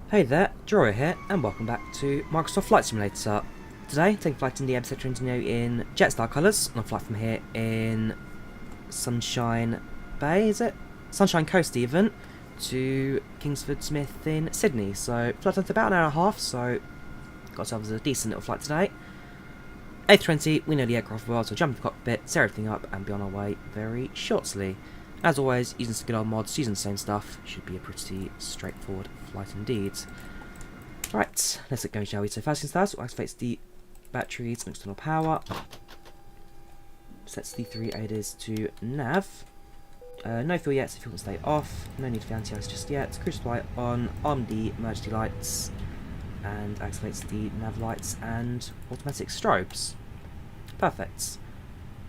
Hey there, Drawyah here, and welcome back to Microsoft Flight Simulator. Today, taking flight in the A320neo in Jetstar colours, on a flight from here in Sunshine Bay, is it? Sunshine Coast even, to Kingsford Smith in Sydney. So, flight length about an hour and a half, so got ourselves a decent little flight today. A320, we know the aircraft well, so jump in the cockpit, set everything up, and be on our way very shortly. As always, using some good old mods, using the same stuff, should be a pretty straightforward flight indeed. Right, let's get going, shall we? So first things first, we'll activate the batteries and external power. Sets the 3 ADAs to nav. No fuel yet, so fuel can stay off. No need for anti-ice just yet. Cruise flight on, arm the emergency lights, and activates the nav lights and automatic strobes. Perfect.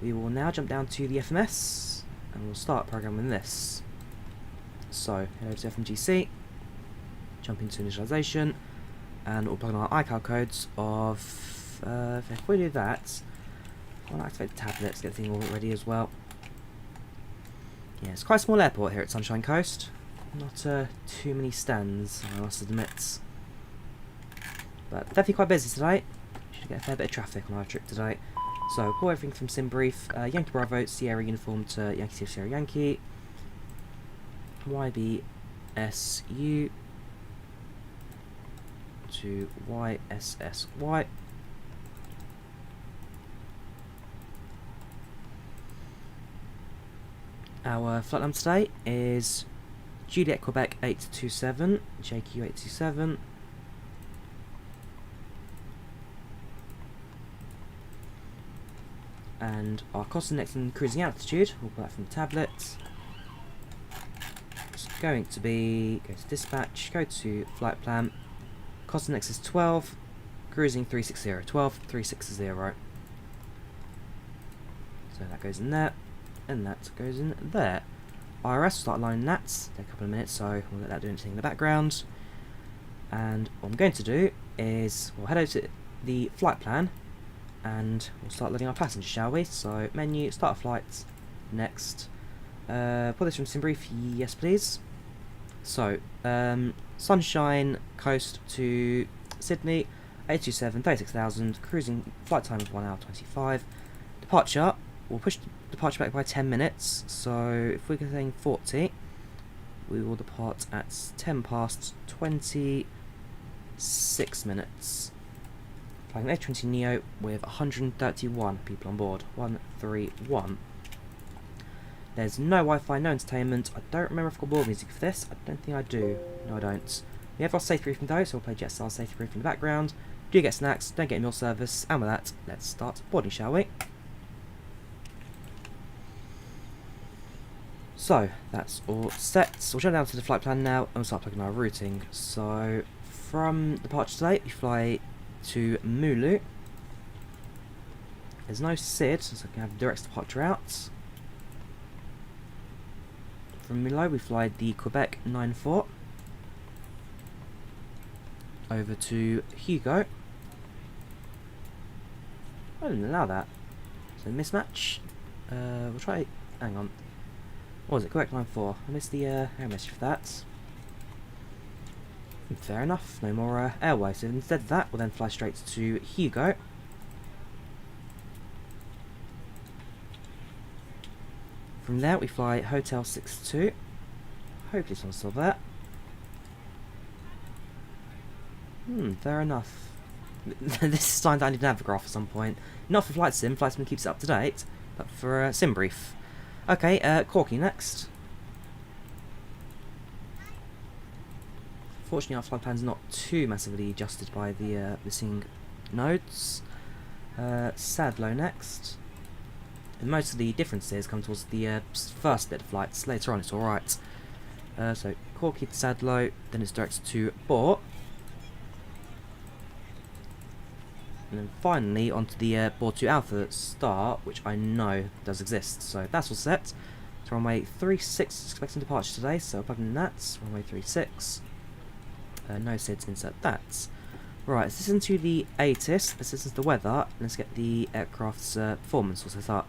We will now jump down to the FMS, and we'll start programming this. So, head over to FMGC, jump into initialization, and we'll plug in our iCal codes of, if we do that, I'll activate the tablets, get the thing all ready as well. Yeah, it's quite a small airport here at Sunshine Coast. Not too many stands, I must admit. But definitely quite busy today. Should get a fair bit of traffic on our trip today. So, pull everything from SimBrief, Yankee Bravo, Sierra Uniform to Yankee Sierra Yankee, YBSU to YSSY. Our flight number today is Juliet Quebec 827, JQ 827. And our cost index and cruising altitude, we'll put that from the tablet. It's going to be, go to dispatch, go to flight plan. Cost index is 12, cruising 360, 12, 360. So that goes in there, and that goes in there. IRS will start aligning that, take a couple of minutes, so we'll let that do anything in the background. And what I'm going to do is, we'll head over to the flight plan, and we'll start loading our passengers, shall we? So, menu, start a flight, next. Pull this from SimBrief, yes please. So, Sunshine Coast to Sydney, 827, 36,000, cruising flight time of 1 hour 25. Departure, we'll push departure back by 10 minutes, so if we're saying 40, we will depart at 10 past 26 minutes. Flying an A320neo with 131 people on board. 131. There's no Wi-Fi, no entertainment. I don't remember if I've got board music for this. I don't think I do. No, I don't. We have our safety briefing though, so we'll play Jetstar safety briefing in the background. Do get snacks, don't get meal service, and with that, let's start boarding, shall we? So, that's all set. So we'll jump down to the flight plan now, and we'll start plugging our routing. So, from departure today, we fly to Mulu. There's no SID, so I can have direct departure out. From Mulu we fly the Quebec 94 over to Hugo. I didn't allow that. So mismatch. We'll try. Hang on. What was it? Quebec 94. I missed the air message for that. Fair enough, no more airway, so instead of that we'll then fly straight to Hugo. From there we fly Hotel 62. Hopefully someone's still there. Fair enough. This is time that I need an Navigraph at some point. Not for Flight Sim, Flight Sim keeps it up to date, but for SimBrief. Okay, Corky next. Fortunately, our flight plan's not too massively adjusted by the missing nodes. Sadlo next. And most of the differences come towards the first bit of flights. Later on, it's alright. So, Corky to Sadlo, then it's direct to Bor. And then finally, onto the Bor 2 Alpha Star, which I know does exist. So, that's all set. So, runway 36 is expecting departure today, so plugging in that. Runway 36. No SIDs, insert that. Right, let's listen to the ATIS, let's listen to the weather, and let's get the aircraft's performance all set up.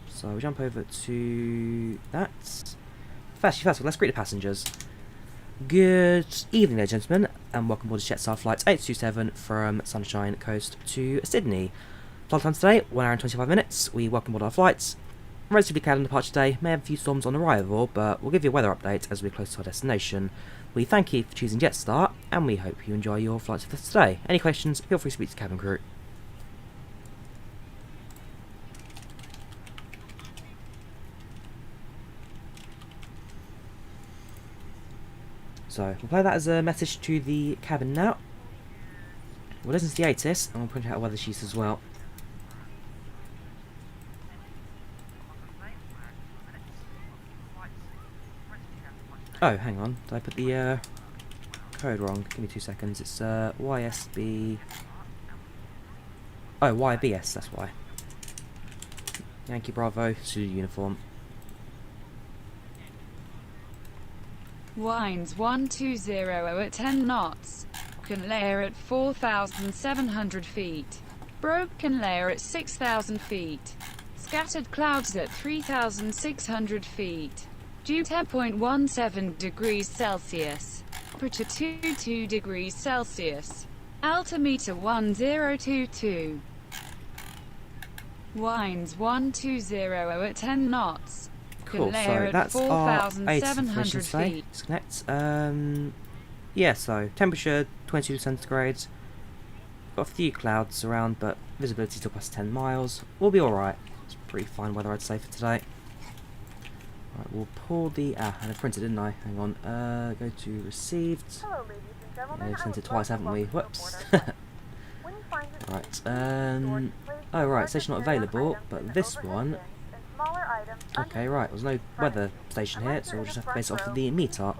So we jump over to that. First of all, let's greet the passengers. Good evening, ladies and gentlemen, and welcome aboard the Jetstar Flight 827 from Sunshine Coast to Sydney. Flight time today, 1 hour and 25 minutes. We welcome aboard our flights. Relatively cloud on departure today, may have a few storms on arrival, but we'll give you a weather update as we're close to our destination. We thank you for choosing Jetstar, and we hope you enjoy your flights with us today. Any questions, feel free to speak to the cabin crew. So, we'll play that as a message to the cabin now. We'll listen to the ATIS, and we'll print out a weather sheet as well. Oh, hang on. Did I put the code wrong? Give me 2 seconds. It's YSB... Oh, YBS, that's why. Yankee Bravo, Zulu uniform. Winds 120 at 10 knots. Broken layer at 4,700 feet. Broken layer at 6,000 feet. Scattered clouds at 3,600 feet. Dew 10.17 degrees Celsius. Temperature 22 degrees Celsius. Altimeter 1022. Winds 120 at 10 knots. Cool, so that's our ATIS information today. Disconnect. Yeah, so temperature 22 centigrades. Got a few clouds around, but visibility still past 10 miles. We'll be alright. It's pretty fine weather, I'd say, for today. Right, we'll pull the... I printed, didn't I? Hang on. Go to received. Hello, ladies and gentlemen. Yeah, we've sent it twice, haven't we? Whoops. Right. Oh, right. Station not available, but this one... Okay, right. There's no weather station here, so we'll just have to base it off of the meetup.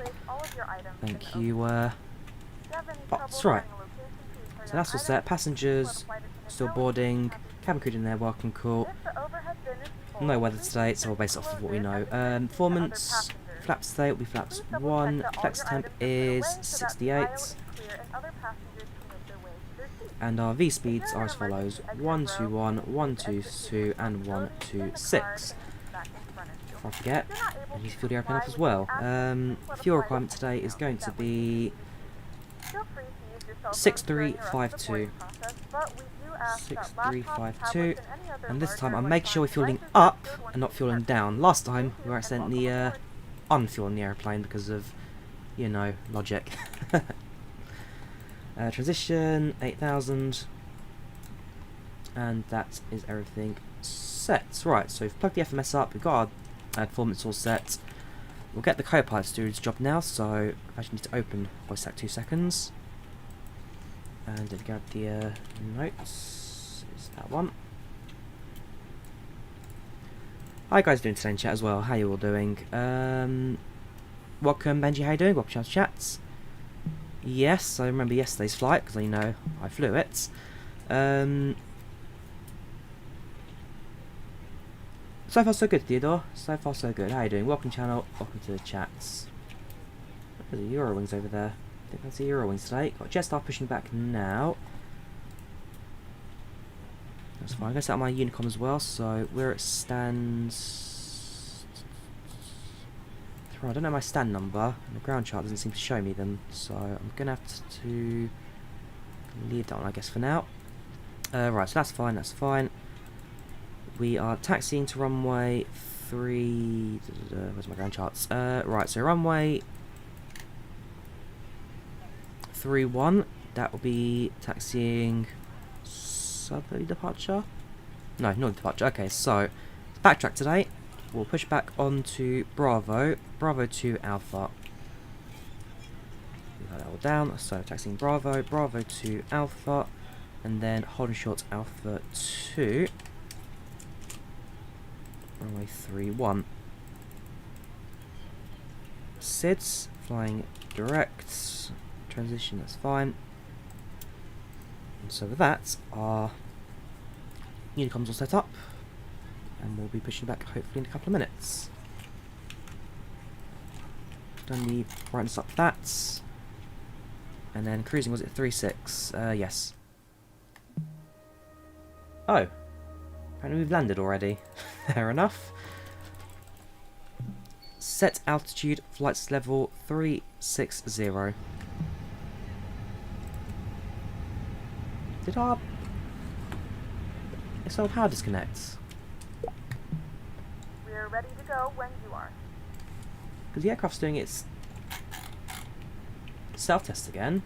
Thank you, bots. Right. So that's all set. Passengers still boarding. Cabin crew in there, welcome, cool. No weather today, so we'll base it off of what we know. Performance, flaps today will be flaps 1. Flex temp is 68. And our V speeds are as follows: 121, 122, and 126. Before I forget, I need to fuel the airplane up as well. Fuel requirement today is going to be 6352. 6352, and this time I'm making sure we're fueling up and not fueling down. Last time we were accidentally unfueling the airplane because of, you know, logic. Transition 8000, and that is everything set. Right, so we've plugged the FMS up, we've got our performance all set. We'll get the co-pilot to do his job now, so I actually need to open VoiceAttack 2 seconds. And if you grab the notes, it's that one. How you guys doing today in chat as well? How you all doing? Welcome, Benji, how you doing? Welcome to chats. Yes, I remember yesterday's flight, because I know I flew it. So far so good, Theodore. So far so good. How you doing? Welcome channel, welcome to the chats. There's a Eurowings over there. I think that's the Eurowings today. Got Jetstar pushing back now. That's fine. I'm going to set up my Unicom as well, so where it stands... I don't know my stand number, and the ground chart doesn't seem to show me them, so I'm going to have to leave that one, I guess, for now. Right, so that's fine, that's fine. We are taxiing to runway 3... where's my ground charts? Right, so runway 31, that will be taxiing southerly departure? No, northern departure. Okay, so backtrack today. We'll push back onto Bravo, Bravo 2 Alpha. We'll that all down. So taxiing Bravo, Bravo 2 Alpha, and then holding short Alpha 2. Runway 31. SIDS flying direct. Transition, that's fine. And so with that, our Unicom's all set up, and we'll be pushing back hopefully in a couple of minutes. Done the brightness up that, and then cruising was at 3.6. Yes. Oh, apparently we've landed already. Fair enough. set altitude, flights level 360. Did our external power disconnect? We're ready to go when you are. Because the aircraft's doing its self-test again.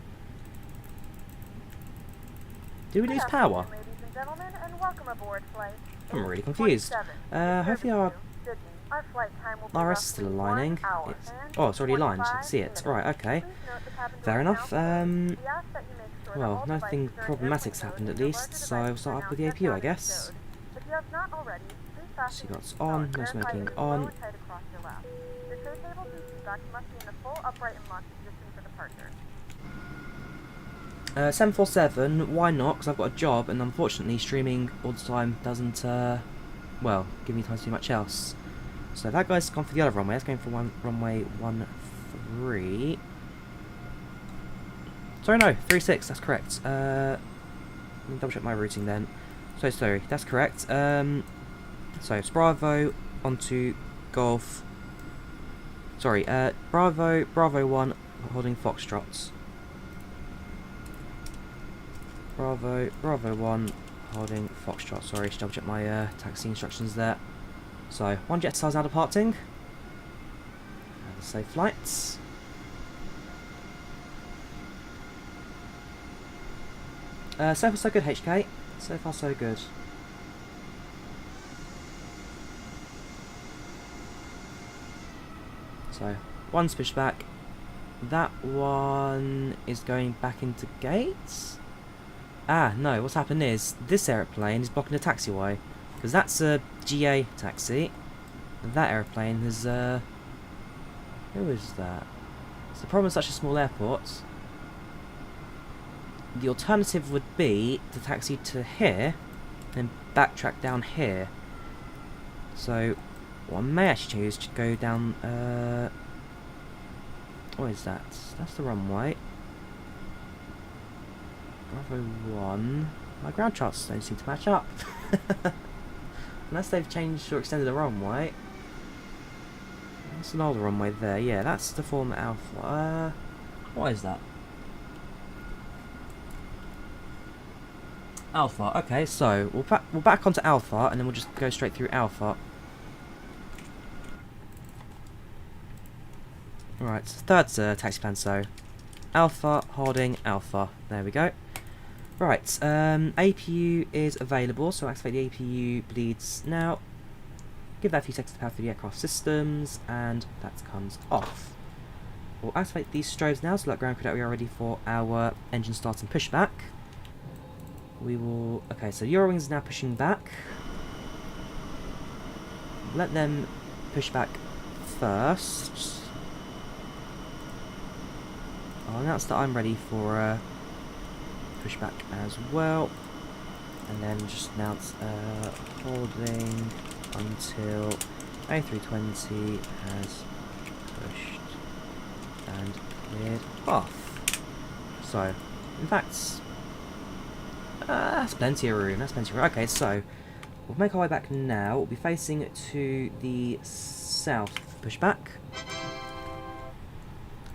Do we lose power? Ladies and gentlemen, and welcome aboard flight. I'm really confused. Hopefully our Our flight time will be RS is still aligning. Oh, it's already aligned. I can see it. Right, okay. Fair enough. Well, nothing problematic's happened at least, so I'll start up with the APU, I guess. See what's on, no smoking on. The tray tables and seatbacks must be in the full upright and locked position for departure. 747, why not? Because I've got a job, and unfortunately streaming all the time doesn't, well, give me time to do much else. So that guy's gone for the other runway. That's going for runway 13. Sorry, no, 36. That's correct. Let me double check my routing then. So sorry, that's correct. So it's Bravo onto Golf. Sorry, Bravo 1 holding Foxtrot. Bravo 1 holding Foxtrot. Sorry, just double check my taxi instructions there. So, one Jetstar's now departing. Safe flights. So far so good, HK. So far so good. So, one's pushed back. That one is going back into gates. Ah, no, what's happened is this aeroplane is blocking the taxiway. Because that's a GA taxi. And that aeroplane is, who is that? It's the problem with such a small airport. The alternative would be to taxi to here, and backtrack down here. So, what I may actually choose to go down, what is that? That's the runway. Bravo 1. My ground charts don't seem to match up. Unless they've changed or extended the runway. That's an older runway there. Yeah, that's the former Alpha. What is that? Alpha. Okay, so we'll back onto Alpha, and then we'll just go straight through Alpha. Alright, third taxi plan, so Alpha holding Alpha. There we go. Right, APU is available, so activate the APU bleeds now. Give that a few seconds to power through the aircraft systems, and that comes off. We'll activate these strobes now, so let ground crew that we are ready for our engine start and pushback. We will... Okay, so Eurowings is now pushing back. Let them push back first. I'll announce that I'm ready for pushback as well, and then just announce holding until A320 has pushed and cleared off. So, in fact, that's plenty of room. That's plenty of room. Okay, so we'll make our way back now. We'll be facing to the south for pushback.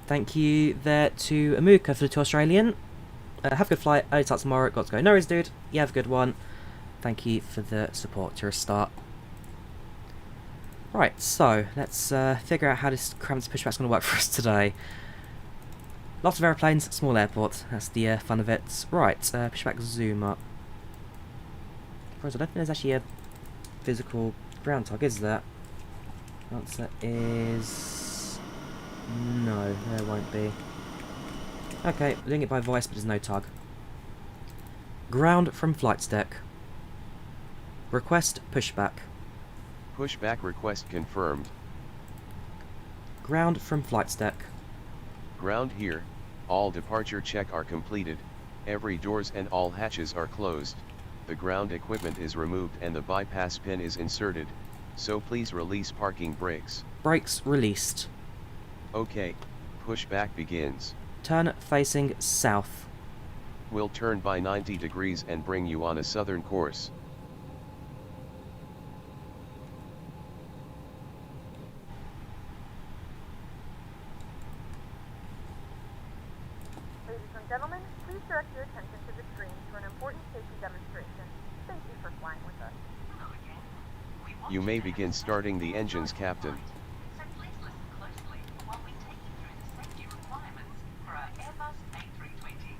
Thank you there to Amuka for the 2 Australian. Have a good flight. Early start tomorrow. Got to go. No worries, dude. You have a good one. Thank you for the support to a start. Right, so let's figure out how this cramped pushback's going to work for us today. Lots of aeroplanes, small airport. That's the fun of it. Right, PushbackZoomer. I don't think there's actually a physical ground tug, is there? The answer is... no, there won't be. Okay, we're doing it by voice, but there's no tug. Ground from flight deck. Request pushback. Pushback request confirmed. Ground from flight deck. Ground here. All departure check are completed. Every doors and all hatches are closed. The ground equipment is removed and the bypass pin is inserted. So please release parking brakes. Brakes released. Okay. Pushback begins. Turn facing south. We'll turn by 90 degrees and bring you on a southern course. Gentlemen, please direct your attention to the screen for an important safety demonstration. Thank you for flying with us. You may begin starting the engines, Captain. So please listen closely while we take you through the safety requirements for our Airbus A320.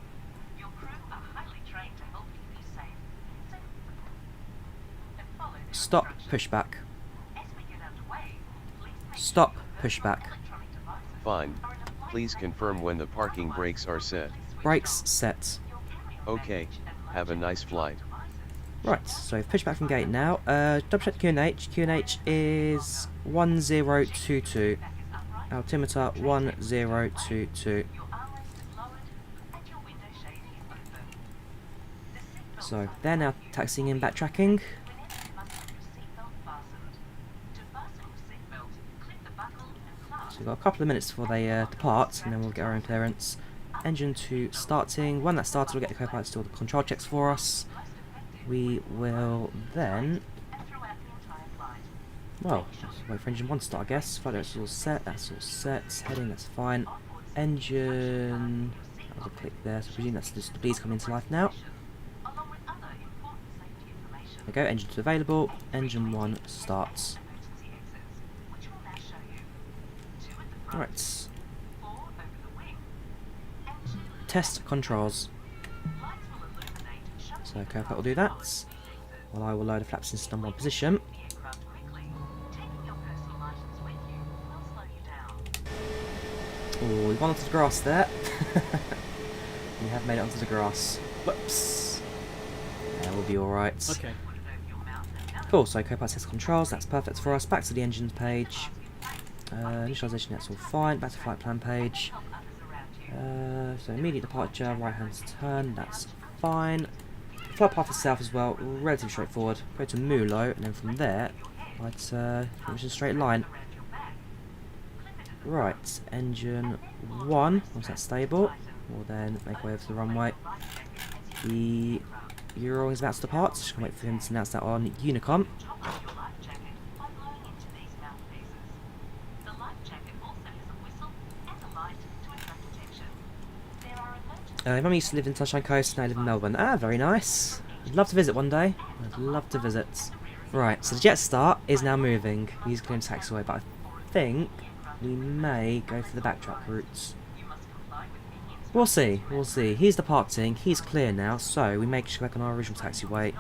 Your crew are highly trained to help keep you safe. And follow the Stop instructions. pushback. As we get underway, please make Stop sure your pushback. electronic devices Fine. are in a flight Please safe confirm mode. when the parking brakes are set. Brakes set. Your carry-on Okay, baggage and have a luggage nice flight. devices. Right, so pushback from gate now. Double check QNH. QNH is 1022. Altimeter 1022. Your armrest is lowered and your window shade is open. The seatbelt So sign they're now tells you taxiing in, backtracking. whenever you must have your seatbelt fastened. To fasten your seatbelt, clip the buckle and clasp. So we've got a couple of minutes before they depart, and then we'll get our own clearance. Engine 2 starting. When that started, we'll get the co-pilot to do all the control checks for us. We will then, And throughout the entire flight. well, wait for engine 1 to start, I guess. Flight director's all set, that's all set. Heading, that's fine. Engine, that was a click there, so I presume that's just the bleeds coming into life now. Along with other important safety information. There we go, engine 2 available. Engine 1 starts. Emergency exits, which we'll now show you. 2 at the front, Right, 4 over the wing, and 2 test controls. lights will illuminate, showing So you co-pilot will do that, while I will load the flaps into number 1 position. the aircraft quickly. Taking your personal items with you will slow you down. Oh, we've gone onto the grass there. We have made it onto the grass. Whoops. Yeah, we'll be alright. Okay. Cool, so co-pilot test controls, that's perfect for us. Back to the engines page. Initialization, that's all fine. Back to flight plan page. So immediate departure, right hand turn, that's fine. The flight path itself as well, relatively straightforward. Go to Mulo, and then from there, it's pretty much a straight line. Right, engine 1, once that's stable, we'll then make our way over to the runway. The Euro is about to depart, so just gonna wait for him to announce that on Unicom. Top up your life jacket by blowing into these mouthpieces. The life jacket also has a whistle and a light to attract attention. There are emergency My mum used to live in Sunshine Coast, and I live in Melbourne. Ah, very nice. I'd love to visit one day. I'd love to visit. Right, so the Jetstar is now moving. He's clearing taxiway, but I think we may go for the backtrack routes. you must comply with any instructions. We'll see, we'll see. He's departing, he's clear now, so we may just go back on our original taxiway.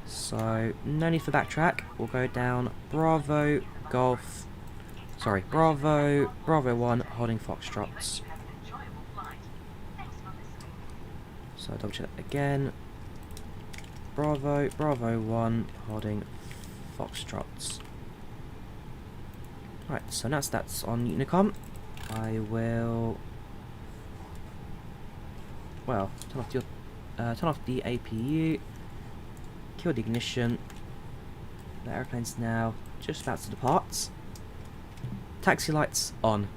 So, no need for backtrack. We'll go down Bravo, Golf, sorry, Bravo 1, holding Foxtrots. Have an enjoyable flight. Thanks for listening. So double check that again. Bravo 1, holding Foxtrots. Right, so that's on Unicom. I will, well, turn off the APU, kill the ignition. The airplane's now just about to depart. Taxi lights on.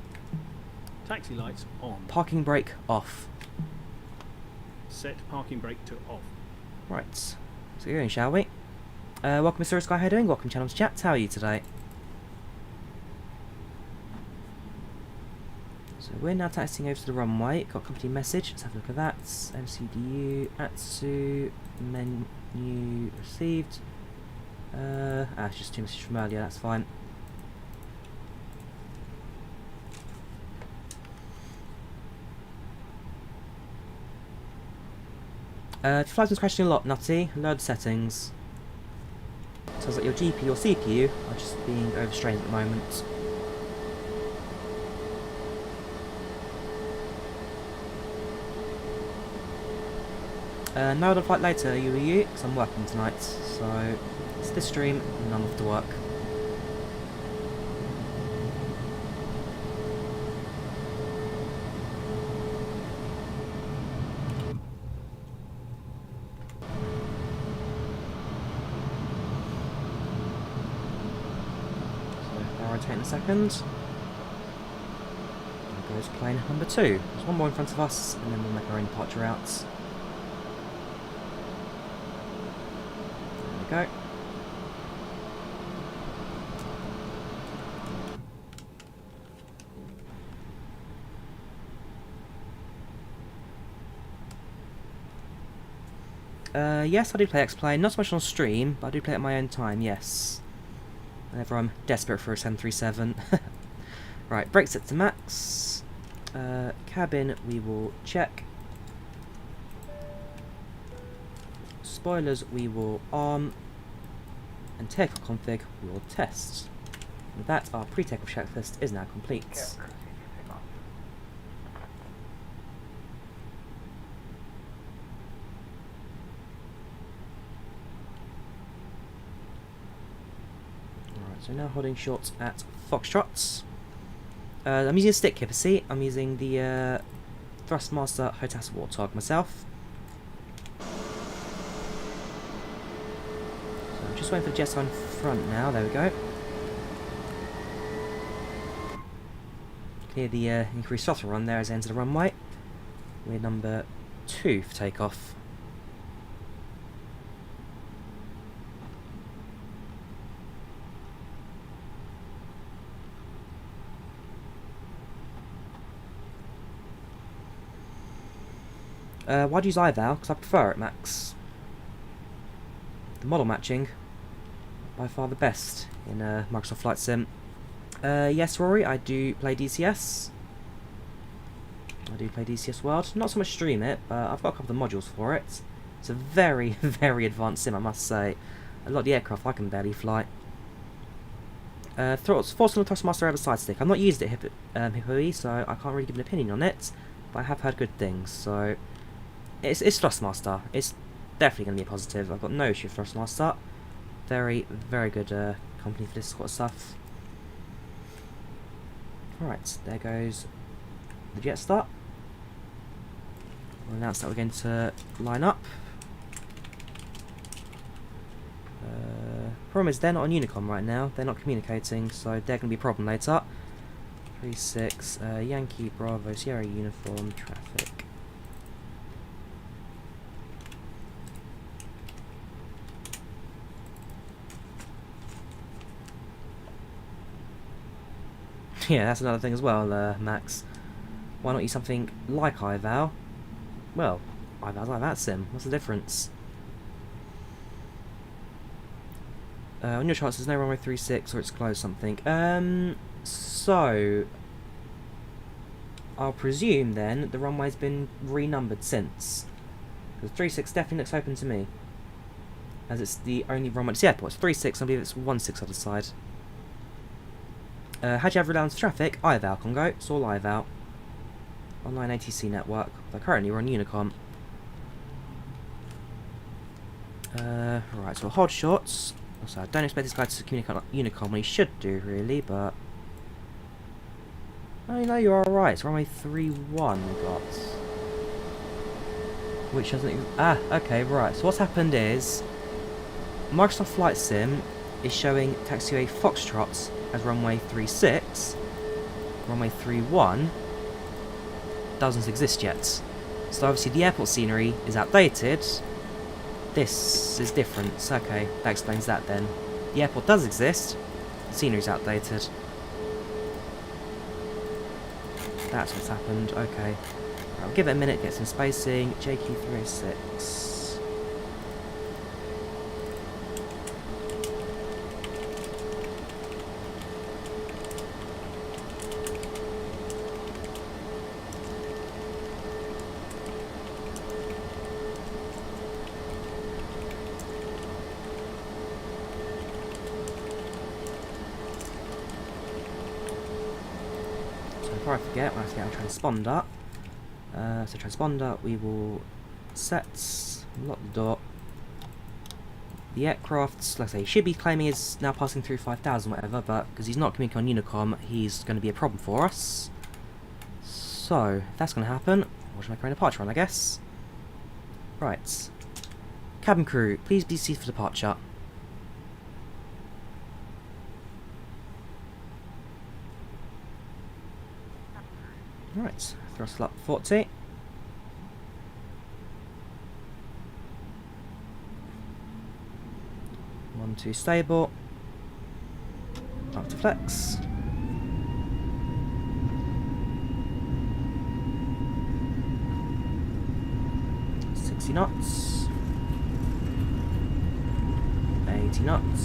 Taxi lights on. Parking brake off. Set parking brake to off. Right, so we're going, shall we? Welcome, Mr. Sky. How are you doing? Welcome, Channel to Chat. How are you today? So we're now taxiing over to the runway. Got a company message. Let's have a look at that. MCDU, Atsu, menu received. It's just two messages from earlier. That's fine. Flight was crashing a lot, Nutty. Load settings. Sounds like your GPU or CPU are just being overstrained at the moment. No other flight later, you, because I'm working tonight. So it's this stream and I'm off to work. So I'll rotate in a second. There goes plane number 2. There's one more in front of us, and then we'll make our own departure routes. There we go. Yes, I do play X-Plane. Not so much on stream, but I do play at my own time, yes. Whenever I'm desperate for a 737. Right, brake set to max. Cabin, we will check. Spoilers, we will arm. And takeoff config, we will test. With that, our pre-takeoff checklist is now complete. So now holding short at Foxtrots. I'm using a stick here for C. I'm using the Thrustmaster Hotas Warthog myself. So I'm just waiting for the Jetstar in front now. There we go. Clear the increased throttle run there as it enters the runway. We're number 2 for takeoff. Why do you use IVAO? Because I prefer it, Max. The model matching, by far the best in Microsoft Flight Sim. Yes, Rory, I do play DCS. I do play DCS World. Not so much stream it, but I've got a couple of modules for it. It's a very, very advanced sim, I must say. A lot of the aircraft I can barely fly. Force on the Thrustmaster Airbus side stick. I've not used it Hippo-y, so I can't really give an opinion on it, but I have heard good things, so... It's Thrustmaster. It's definitely going to be a positive. I've got no issue with Thrustmaster. Very, very good company for this sort of stuff. Alright, there goes the Jetstar. We'll announce that we're going to line up. Problem is they're not on Unicom right now. They're not communicating, so they're going to be a problem later. 36, Yankee, Bravo, Sierra Uniform, traffic. Yeah, that's another thing as well, Max. Why not use something like IVAO? Well, IVAO's like that sim. What's the difference? On your charts, there's no runway 36 or it's closed something. So... I'll presume then the runway's been renumbered since. Because 36 definitely looks open to me. As it's the only runway... It's the airport. It's 36, I believe it's 16 other side. How do you have relance traffic? IVAO Congo. It's all IVAO. Online ATC network. But currently we're on Unicom. Right, so we'll hold shorts. Also, I don't expect this guy to communicate on Unicom when he should do, really, but... Oh, no, you're alright. It's runway 31 we got. Which doesn't... Ah, okay, right. So what's happened is... Microsoft Flight Sim is showing taxiway Foxtrot as runway 36. Runway 31 doesn't exist yet. So obviously the airport scenery is outdated. This is different. So, okay, that explains that then. The airport does exist. The scenery's outdated. That's what's happened. Okay. I'll give it a minute, get some spacing. JQ306. Before I forget, I have to get a transponder. So transponder, we will set, lock the door. The aircraft, like I say, he should be claiming is now passing through 5,000, whatever, but because he's not communicating on Unicom, he's going to be a problem for us. So, if that's going to happen, we'll just make our own departure run, I guess. Right. Cabin crew, please be seated for departure. Right, throttle up 40. One, two, stable. Up to flex. .60 knots. 80 knots.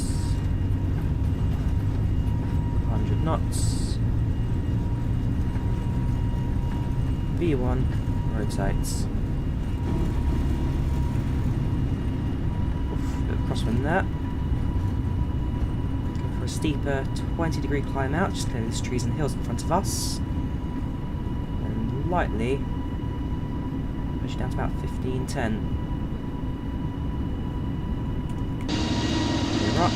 100 knots. V1 rotates. Oof, bit of crosswind there. Go for a steeper 20-degree climb out, just clear these trees and hills in front of us. And lightly push down to about 1510. We're up.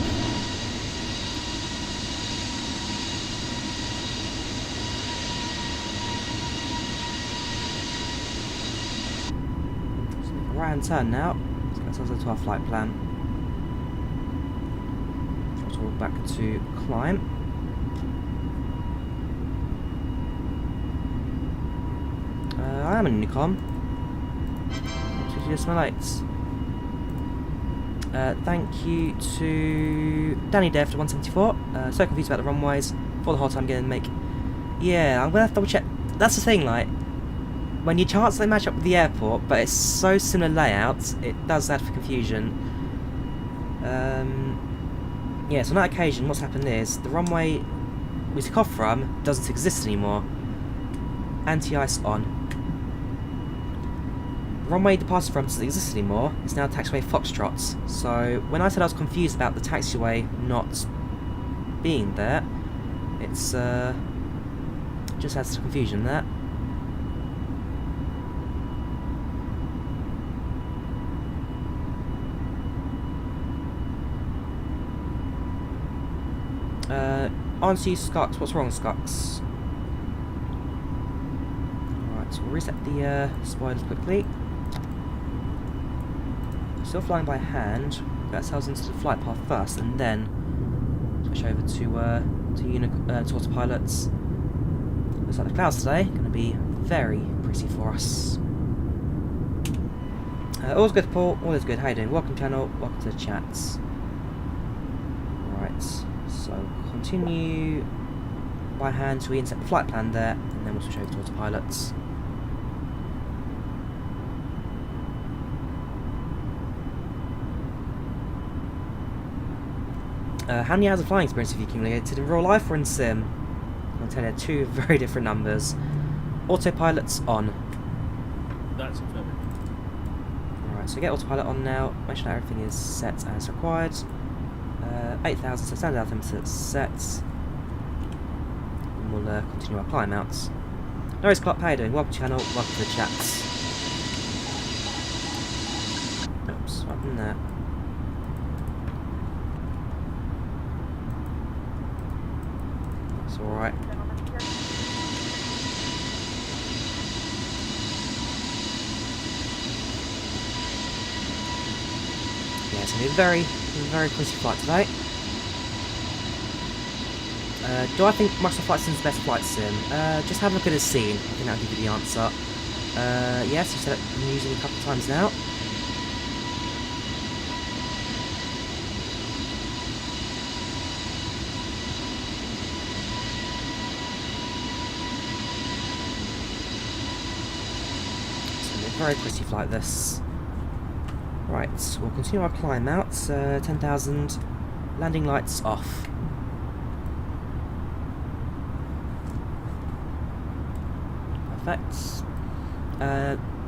Right-hand turn now. Let's get ourselves into our flight plan. Throttle back to climb. I am an Unicom. What did my lights? Thank you to Danny Dev for 174. So confused about the runways for the whole time getting make. Yeah, I'm gonna have to double check. That's the thing, like, when your charts they match up with the airport, but it's so similar layouts, it does add for confusion. Yeah, so on that occasion, what's happened is the runway we took off from doesn't exist anymore. Anti-ice on. The runway departed from doesn't exist anymore. It's now taxiway Foxtrots. So when I said I was confused about the taxiway not being there, it's just adds to confusion there. On to you, Skux. What's wrong, Skux? Alright, so we'll reset the spoilers quickly. Still flying by hand. Get ourselves into the flight path first, and then switch over to autopilots. Looks like the clouds today going to be very pretty for us. All's good, Paul. All is good. How you doing? Welcome, channel. Welcome to the chats. Right. So continue by hand so we inset the flight plan there, and then we'll switch over to autopilots. How many hours of flying experience have you accumulated in real life or in sim? I'll tell you, two very different numbers. Autopilots on. That's affirmative. Alright, so get autopilot on now. Make sure that everything is set as required. 8,000, so standard altimeter set. And we'll continue our climb outs. No worries, Clark, how you doing? Welcome to the channel, welcome to the chats. Oops, what happened there? That's alright. Yeah, it's going to be a very pretty flight today. Do I think Microsoft Flight Sim is the best flight sim? Just have a look at the scene. I think that'll give you the answer. Yes, you've said it, I'm using it a couple of times now. It's going to be a very pretty flight, this. Right, so we'll continue our climb out. 10,000 landing lights off. Perfect.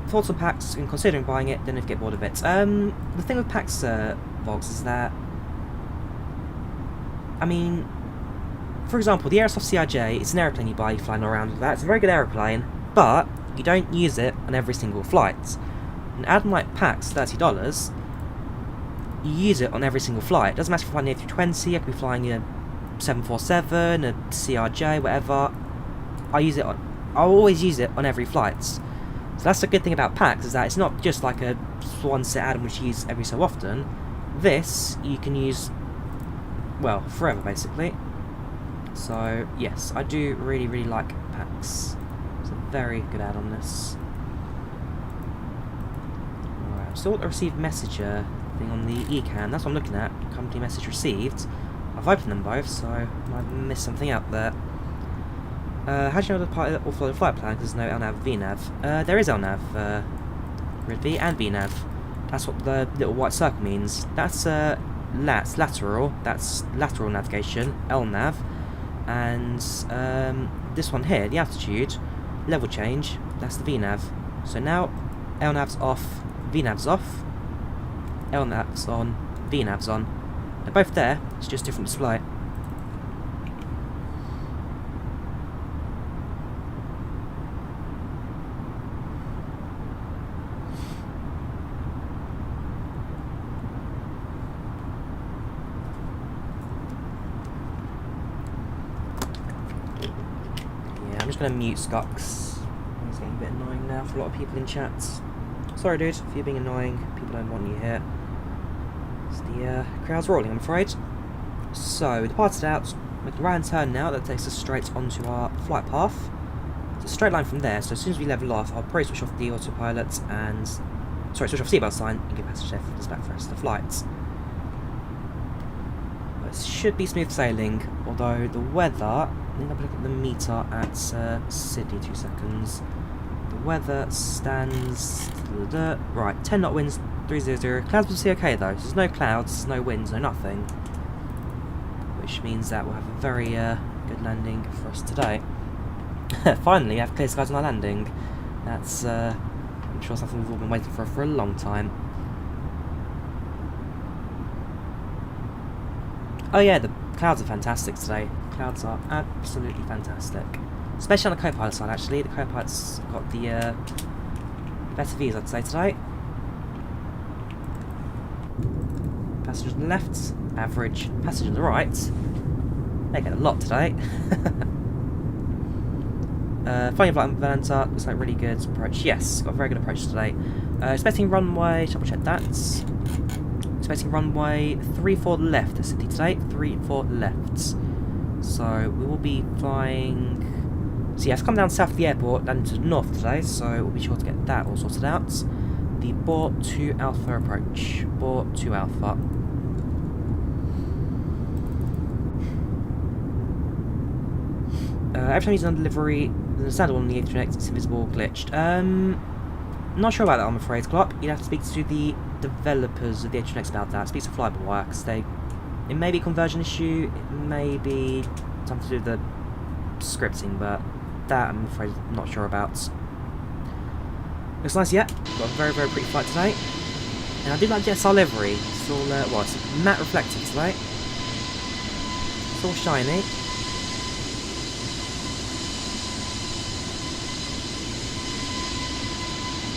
Thoughts on PACX and considering buying it, then if you get bored of it. The thing with PACX Vox is that, I mean, for example, the Aerosoft CRJ, it's an aeroplane you buy flying around with that. It's a very good aeroplane, but you don't use it on every single flight. And add like PACX, $30, you use it on every single flight. It doesn't matter if you're flying an A320, I could be flying a 747, a CRJ, whatever. I'll always use it on every flight. So that's the good thing about PACX, is that it's not just like a one set add-on which you use every so often. This, you can use, well, forever basically. So, yes, I do really like PACX. It's a very good add-on, this. Still a received messenger thing on the eCam. That's what I'm looking at. Company message received. I've opened them both, so I might have missed something out there. How do you know the pilot or follow the flight plan? Because there's no LNAV, VNAV. There is LNAV, RIDV and VNAV. That's what the little white circle means. That's lateral. That's lateral navigation, LNAV. And this one here, the altitude, level change, that's the VNAV. So now LNAV's off, VNAV's off, LNAV's on, VNAV's on. They're both there, it's just different display. I'm just going to mute Skux. He's getting a bit annoying now for a lot of people in chats. Sorry dude, if you're being annoying, people don't want you here. It's the crowd's rolling, I'm afraid. So, we departed out, make a right hand turn now, that takes us straight onto our flight path. It's a straight line from there, so as soon as we level off, I'll probably switch off the autopilot and... Sorry, switch off seatbelt sign and give passage left back for the rest of the flight. It should be smooth sailing, although the weather... I think I'll look at the meter at Sydney, 2 seconds. The weather stands... Right, 10 knot winds, 300. Clouds will see okay though, so there's no clouds, no winds, no nothing. Which means that we'll have a very good landing for us today. Finally, we have clear skies on our landing. That's, I'm sure, something we've all been waiting for a long time. Oh yeah, the clouds are fantastic today. Clouds are absolutely fantastic. Especially on the co-pilot side, actually. The co-pilot's got the better views, I'd say, today. Passengers on the left, average. Passengers on the right. They get a lot today. Flying flight on Volanta, looks like really good approach. Yes, got a very good approach today. Expecting runway, double check that. Expecting runway 34 left at Sydney today. 34 left. So we will be flying... So yeah, I've come down south of the airport, landing to the north today, so we'll be sure to get that all sorted out. The Boar 2 Alpha approach. Boar 2 Alpha. Every time using on delivery, the standard one on the A320neo, it's invisible, glitched. Not sure about that, I'm afraid, Klopp. You'd have to speak to the developers of the A320neo about that. Speak to Flyby, because it may be a conversion issue, it may be something to do with the scripting, but that I'm afraid not sure about. Looks nice, yeah. Got a very, very pretty flight today. And I do like Jetstar livery. It's all, it's matte reflective today. It's all shiny.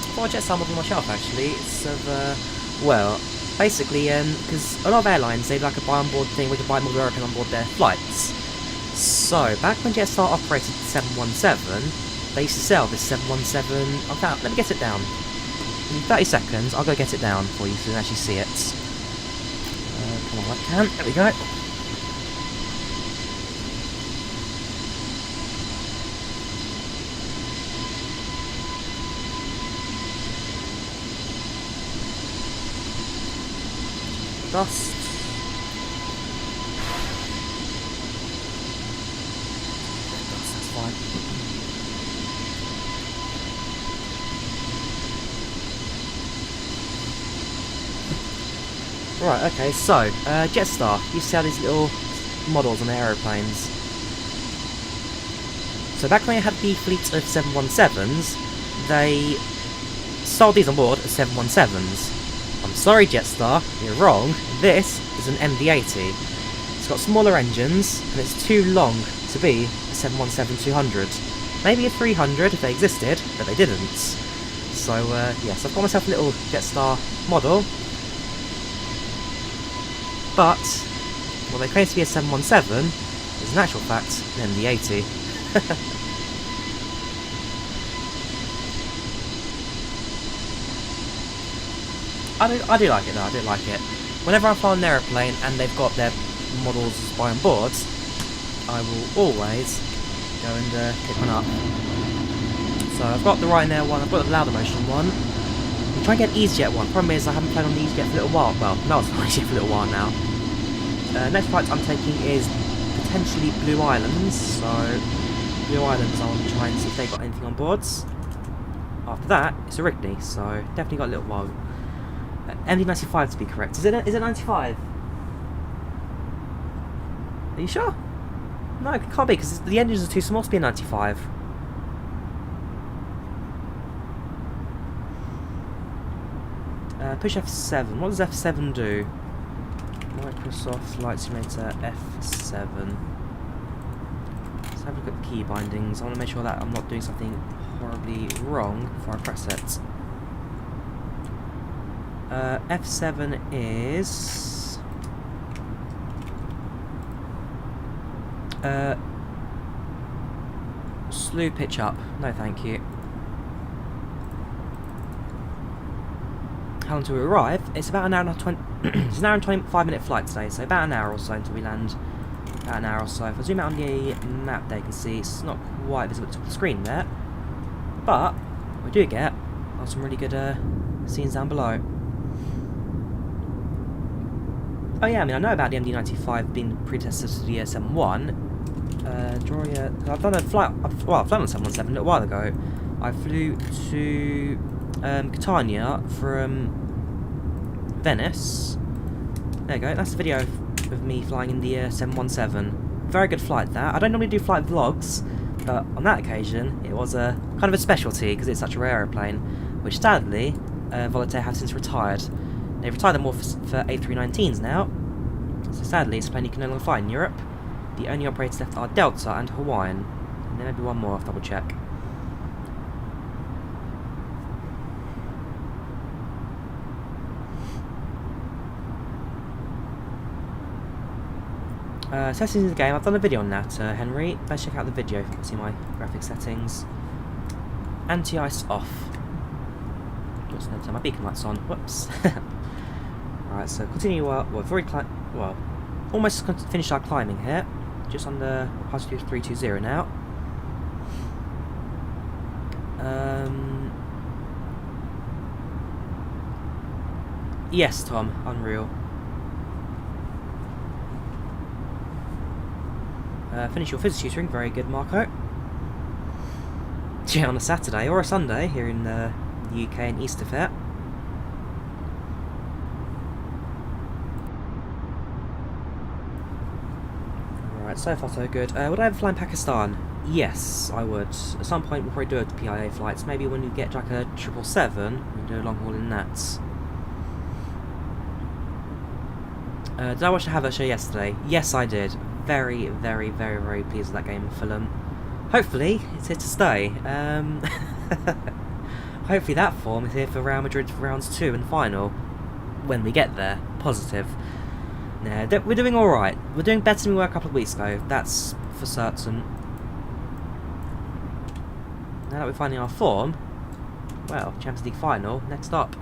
I've got a Jetstar model on my shelf, actually. It's of, well... Basically, because a lot of airlines, they have like a buy on board thing where you can buy model airplane on board their flights. So, back when Jetstar operated the 717, they used to sell this 717... let me get it down. In 30 seconds, I'll go get it down for you so you can actually see it. Come on, I can. There we go. Dust. That's fine. Right, okay, so, Jetstar used to sell these little models on their aeroplanes. So back when they had the fleet of 717s, they sold these on board as 717s. I'm sorry Jetstar, you're wrong, this is an MD-80. It's got smaller engines, and it's too long to be a 717-200. Maybe a 300 if they existed, but they didn't. So, yes, I've got myself a little Jetstar model. But, what they claim to be a 717 is in actual fact an MD-80. I do like it though, I do like it. Whenever I fly on an aeroplane and they've got their models by on board, I will always go and pick one up. So I've got the Ryanair one, I've got the Louder Motion one. I'm trying to get EasyJet one. Problem is I haven't flown on the EasyJet for a little while. Well, no, it's not EasyJet for a little while now. Next flight I'm taking is potentially Blue Islands. So Blue Islands, I want to try and see if they've got anything on boards. After that, it's a Rigney, so definitely got a little while. MD-95 to be correct. Is it 95? Are you sure? No, it can't be, because the engines are too small to be a 95. Push F7. What does F7 do? Microsoft Flight Simulator F7. Let's have a look at the key bindings. I want to make sure that I'm not doing something horribly wrong before I press it. F7 is... slew pitch up. No thank you. How long to arrive? It's about an hour and 20... it's an hour and 25-minute flight today, so about an hour or so until we land. About an hour or so. If I zoom out on the map there, you can see it's not quite visible at the top of the screen there. But, we do get some really good scenes down below. Oh yeah, I mean, I know about the MD-95 being predecessor to the 71. Drawyah... I've done a flight... Well, I've flown on 717 a little while ago. I flew to... Catania from Venice. There you go, that's the video of me flying in the 717. Very good flight that. I don't normally do flight vlogs, but on that occasion it was a kind of a specialty because it's such a rare aeroplane, which sadly Volanta have since retired. They've retired them all for A319s now, so sadly it's a plane you can no longer fly in Europe. The only operators left are Delta and Hawaiian, and then maybe one more, I'll double check. Settings in the game, I've done a video on that, Henry. Let's check out the video if you can see my graphic settings. Anti-ice off. Oops, no, turn my beacon lights on. Whoops. Alright, so continue. We've already almost finished our climbing here. Just on the altitude 320 now. Yes, Tom, unreal. Finish your physics tutoring, very good, Marco. Yeah, on a Saturday or a Sunday here in the UK and Easter Fair. Alright, so far so good. Would I ever fly in Pakistan? Yes, I would. At some point we'll probably do a PIA flights. Maybe when you get like a 777, we'll do a long haul in that. Did I watch the Havoc show yesterday? Yes, I did. Very, very, very, very pleased with that game of film. Hopefully, it's here to stay. Hopefully that form is here for Real Madrid for rounds 2 and final. When we get there. Positive. Nah, we're doing alright. We're doing better than we were a couple of weeks ago. That's for certain. Now that we're finding our form, well, Champions League final, next up.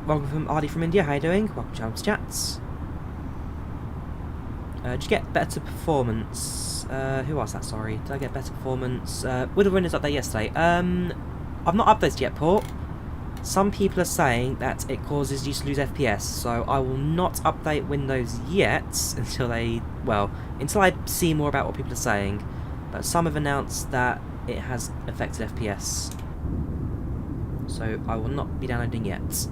Welcome from Ardy from India, how you doing? Welcome to Champs Chats. Did you get better performance? Who was that, sorry? Did I get better performance? Would the winners update yesterday? I've not updated yet, Port. Some people are saying that it causes you to lose FPS, so I will not update Windows yet until until I see more about what people are saying. But some have announced that it has affected FPS. So I will not be downloading yet.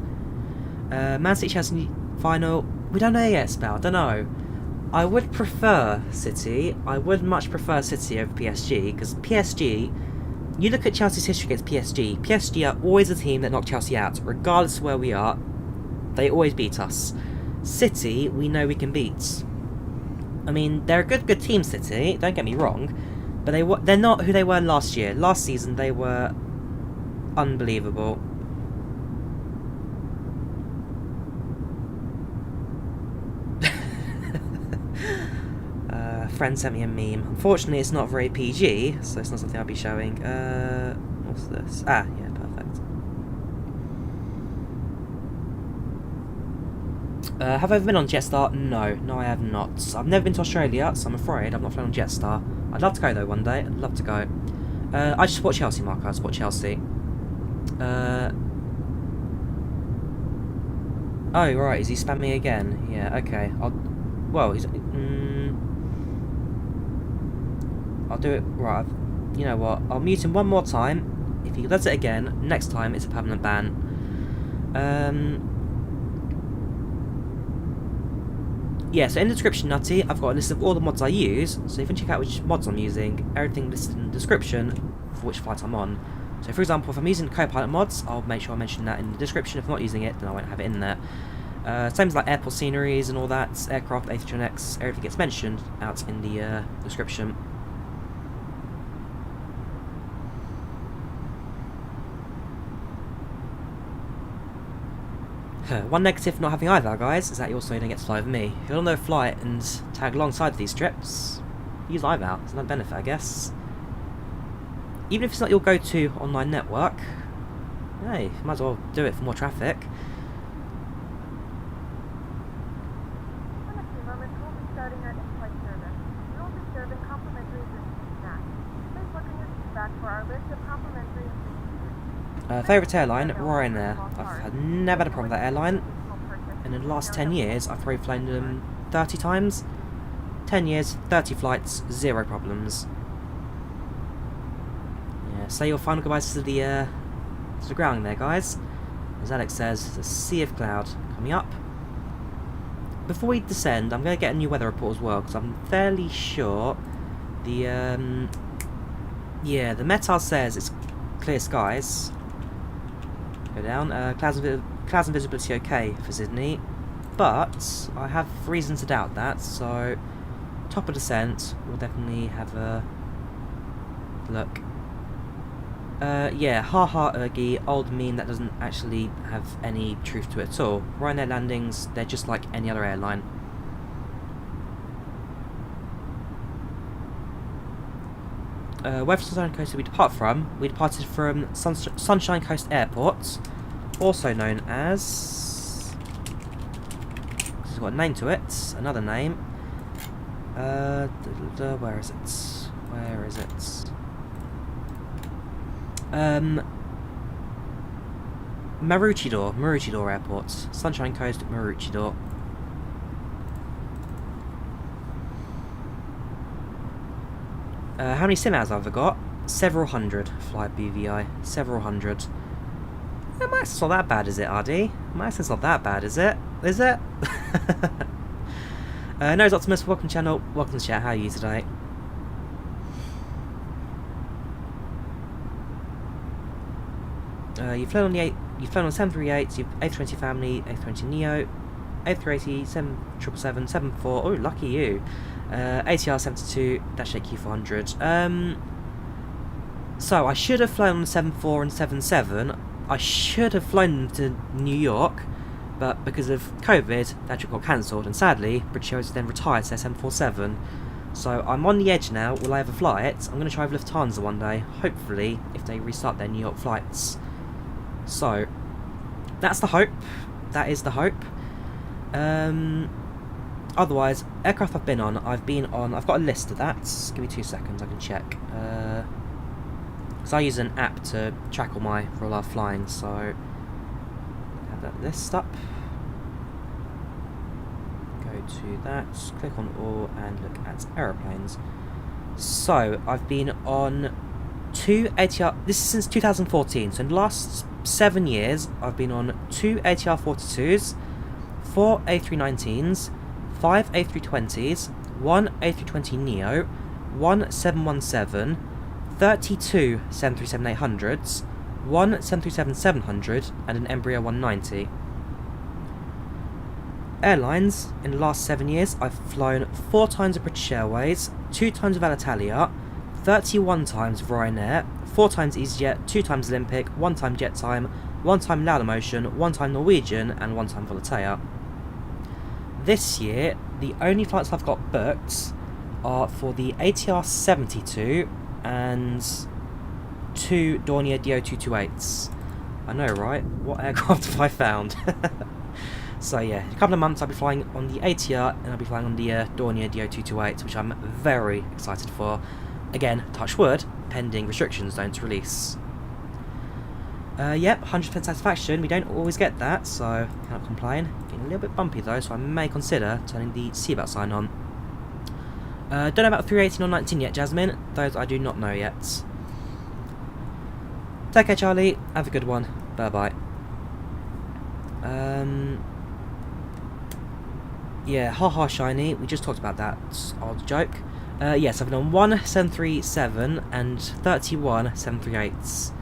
Man City Chelsea final. We don't know yet, Spell. Don't know. I would prefer City. I would much prefer City over PSG because PSG. You look at Chelsea's history against PSG. PSG are always a team that knock Chelsea out, regardless of where we are. They always beat us. City, we know we can beat. I mean, they're a good team, City. Don't get me wrong, but they're not who they were last year. Last season, they were unbelievable. Friend sent me a meme. Unfortunately, it's not very PG, so it's not something I'll be showing. What's this? Ah, yeah, perfect. Have I ever been on Jetstar? No, I have not. I've never been to Australia, so I'm afraid I've not flown on Jetstar. I'd love to go though one day. I'd love to go. I just support Chelsea, Marco. I support Chelsea. Oh right, is he spamming again? Yeah, okay. I'll do it, right, you know what, I'll mute him one more time. If he does it again, next time it's a permanent ban. yeah, so in the description, Nutty, I've got a list of all the mods I use, so if you can check out which mods I'm using, everything listed in the description for which flight I'm on. So for example, if I'm using Copilot mods, I'll make sure I mention that in the description. If I'm not using it, then I won't have it in there. Same as like airport sceneries and all that, aircraft, A320neo, everything gets mentioned out in the description. One negative for not having IVAO, guys, is that you also don't get to fly with me. If you're on the flight and tag alongside these trips, use IVAO. It's another benefit, I guess. Even if it's not your go-to online network, hey, you might as well do it for more traffic. In a few moments, we'll be starting our in-flight service. We will be serving complimentary drinks and snacks. Please look in your feedback for our list of complimentary and free foods. Favourite airline, Ryanair. I've never had a problem with that airline. And in the last 10 years, I've probably flown them 30 times. 10 years, 30 flights, 0 problems. Yeah, say your final goodbyes to the ground there, guys. As Alex says, there's a sea of cloud coming up. Before we descend, I'm going to get a new weather report as well, because I'm fairly sure the the METAR says it's clear skies. Go down. Clouds and visibility okay for Sydney, but I have reason to doubt that. So, top of descent, we'll definitely have a look. Yeah, ergy, old meme that doesn't actually have any truth to it at all. Ryanair landings, they're just like any other airline. Where Sunshine Coast did we depart from? We departed from Sunshine Coast Airport, also known as... It's got a name to it, another name. Where is it? Where is it? Maroochydore Airport. Sunshine Coast, Maroochydore. How many sim hours have I got? Several hundred. Fly BVI. Several hundred. Yeah, my accent's not that bad, is it, RD? My accent's not that bad, is it? Is it? Nose Optimus, welcome to the channel. Welcome to the chat. How are you today? You've flown on 738, you've A320 family, A320neo, A380, 777, 74. Oh, lucky you. ATR 72-8Q400. So I should have flown on 74 and 77. I should have flown to New York, but because of COVID, that trip got cancelled, and sadly, British Airways then retired to their 747. So I'm on the edge now. Will I ever fly it? I'm going to try with Lufthansa one day, hopefully, if they restart their New York flights. So, that's the hope. That is the hope. Otherwise, aircraft I've been on, I've got a list of that. Give me 2 seconds, I can check. Because I use an app to track all my real-life flying, so... have that list up. Go to that, click on all, and look at aeroplanes. So, I've been on 2 ATR... This is since 2014, so in the last 7 years, I've been on 2 ATR 42s, 4 A319s, 5 A320s, 1 A320neo, 1 717, 32 737-800s, 1 737-700, and an Embraer 190. Airlines, in the last 7 years, I've flown 4 times with British Airways, 2 times with Alitalia, 31 times with Ryanair, 4 times EasyJet, 2 times Olympic, 1 time Jettime, 1 time Laudamotion, 1 time Norwegian, and 1 time Volanta. This year, the only flights I've got booked are for the ATR 72 and 2 Drawyah DO228s. I know, right? What aircraft have I found? So yeah, in a couple of months I'll be flying on the ATR and I'll be flying on the Drawyah DO228, which I'm very excited for. Again, touch wood, pending restrictions don't release. Yep, 100% satisfaction. We don't always get that, so cannot complain. Getting a little bit bumpy though, so I may consider turning the seatbelt sign on. Don't know about 318 or 19 yet, Jasmine. Those I do not know yet. Take care, Charlie. Have a good one. Bye bye. Yeah, haha shiny, we just talked about that odd joke. Yes, I've been on 1 737 and 31 738s,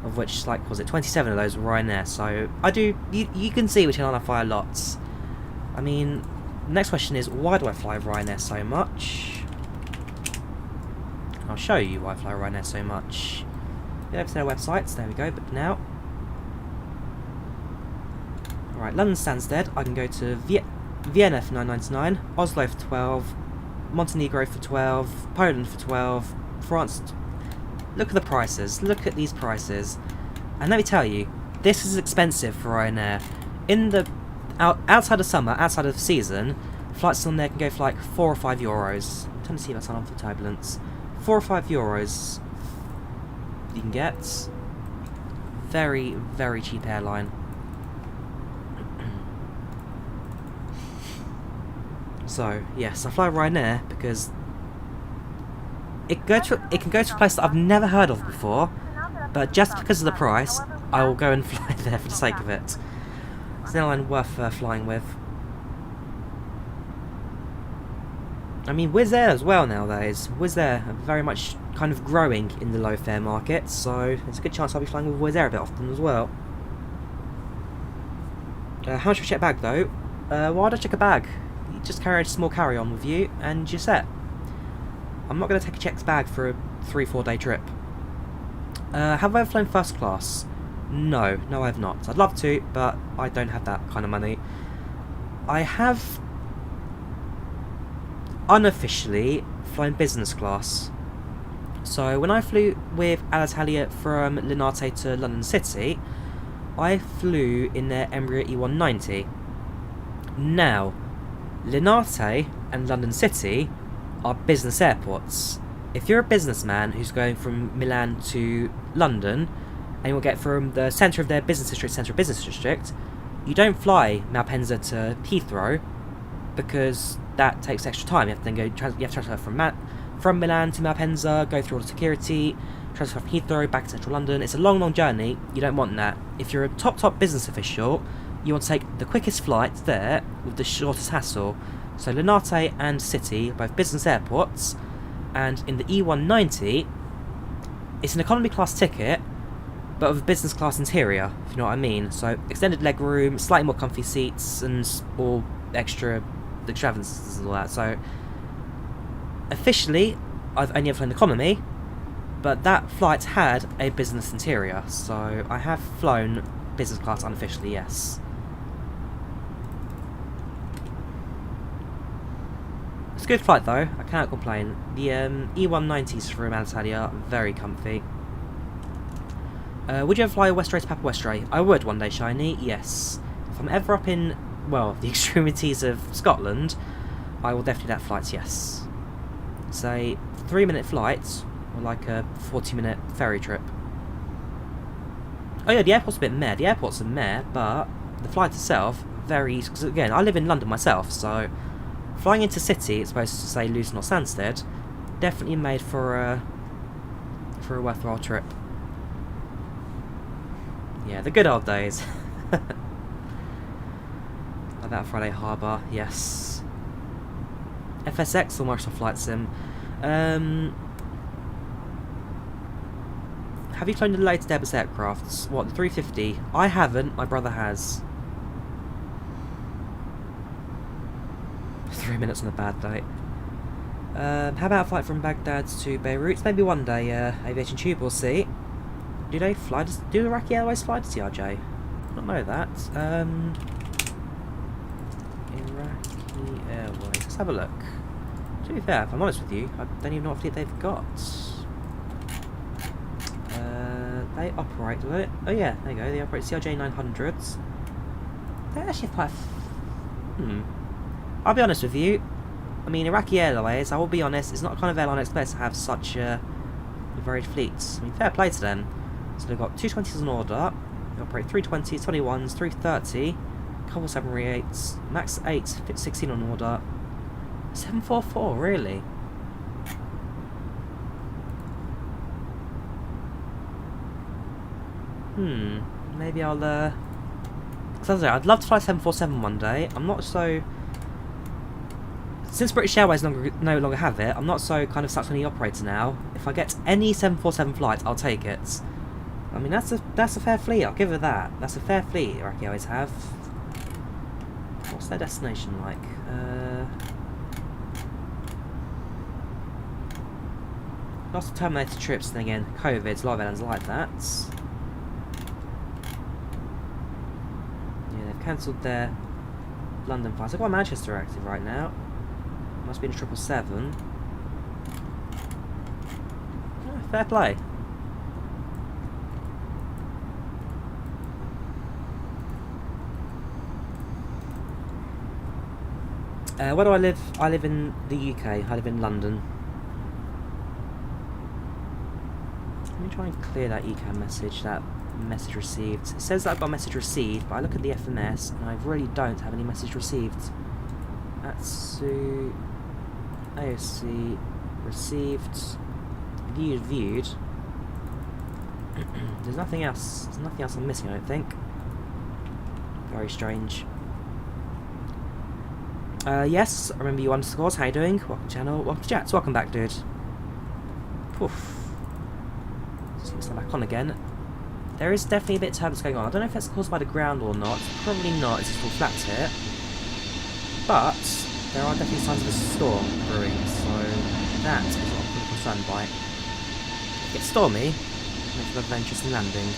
of which, like, was it 27 of those were Ryanair, so I do, you can see which one I fly a lot. I mean, the next question is, why do I fly Ryanair so much? I'll show you why I fly Ryanair so much. Go over to their websites, there we go, but now. Right, London Stansted, I can go to Vienna for 9.99, Oslo for 12, Montenegro for 12, Poland for 12, France. Look at the prices, look at these prices. And let me tell you, this is expensive for Ryanair. In the outside of summer, outside of season, flights on there can go for like €4 or €5. I'm trying to see if I turn on for turbulence. €4 or €5 you can get. Very, very cheap airline. So, yes, I fly Ryanair because it can go to a place that I've never heard of before, but just because of the price, I will go and fly there for the sake of it. It's an airline worth flying with. I mean, Wizz Air as well nowadays. Wizz Air are very much kind of growing in the low fare market, so there's a good chance I'll be flying with Wizz Air a bit often as well. How much do I check a bag though? Why do I check a bag? You just carry a small carry-on with you and you're set. I'm not going to take a checked bag for a 3-4 day trip. Have I ever flown first class? No, I have not. I'd love to, but I don't have that kind of money. I have unofficially flown business class. So when I flew with Alitalia from Linate to London City, I flew in their Embraer E190. Now, Linate and London City are business airports. If you're a businessman who's going from Milan to London, and you will get from the centre of their business district, central business district, you don't fly Malpensa to Heathrow, because that takes extra time. You have to then transfer from Milan to Malpensa, go through all the security, transfer from Heathrow back to central London. It's a long journey. You don't want that. If you're a top business official, you want to take the quickest flight there with the shortest hassle. So Linate and City are both business airports, and in the E190, it's an economy class ticket, but with a business class interior, if you know what I mean. So extended leg room, slightly more comfy seats, and all extra extravagances and all that. So officially, I've only ever flown economy, but that flight had a business interior, so I have flown business class unofficially, yes. It's a good flight though, I cannot complain. The E190s from Alitalia are very comfy. Would you ever fly Westray to Papa Westray? I would one day, Shiny, yes. If I'm ever up in, well, the extremities of Scotland, I will definitely do that flight, yes. It's a 3-minute flight, or like a 40-minute ferry trip. Oh yeah, the airport's a bit meh. The airport's a meh, but the flight itself, very easy. Because again, I live in London myself, so flying into City, it's supposed to say Luton or Stansted, definitely made for a worthwhile trip. Yeah, the good old days. Like that Friday Harbour, yes. FSX or Microsoft Flight Sim. Have you flown the latest Airbus aircrafts? What, the 350? I haven't, my brother has. 3 minutes on a bad day. How about a flight from Baghdad to Beirut? Maybe one day, Aviation Tube, we'll see. Do they fly? Do Iraqi Airways fly to CRJ? I don't know that. Iraqi Airways. Let's have a look. To be fair, if I'm honest with you, I don't even know what fleet they've got. They operate, do they? Oh yeah, there you go. They operate CRJ 900s. They actually have quite. I'll be honest with you. I mean, Iraqi Airways, I will be honest, it's not a kind of airline I expect to have such varied fleets. I mean, fair play to them. So they've got 220s on order. They operate 320s, 21s, 330, a couple 738s, max 8, 16 on order. 744, really? Maybe I'll, I'd love to fly 747 one day. I'm not so Since British Airways no longer have it, I'm not so kind of stuck on the operator now. If I get any 747 flight, I'll take it. I mean, that's a fair fleet, I'll give it that. That's a fair fleet Iraqi Airways have. What's their destination like? Lots of terminated trips, then again, COVID, a lot of airlines like that. Yeah, they've cancelled their London flights. I've got Manchester active right now. Must be in a 777. Oh, fair play. Where do I live? I live in the UK. I live in London. Let me try and clear that ECAM message, that message received. It says that I've got a message received, but I look at the FMS and I really don't have any message received. Atsu AOC received, viewed. There's nothing else. There's nothing else I'm missing, I don't think. Very strange. Yes, I remember you underscores. How you doing? Welcome to the channel. Welcome to chats. Welcome back, dude. Poof. Seems to back on again. There is definitely a bit of turbulence going on. I don't know if that's caused by the ground or not. Probably not. It's just all flat here. But there are definitely signs of a storm brewing, so that is what I'm concerned by. If it gets stormy, makes it a very interesting landing.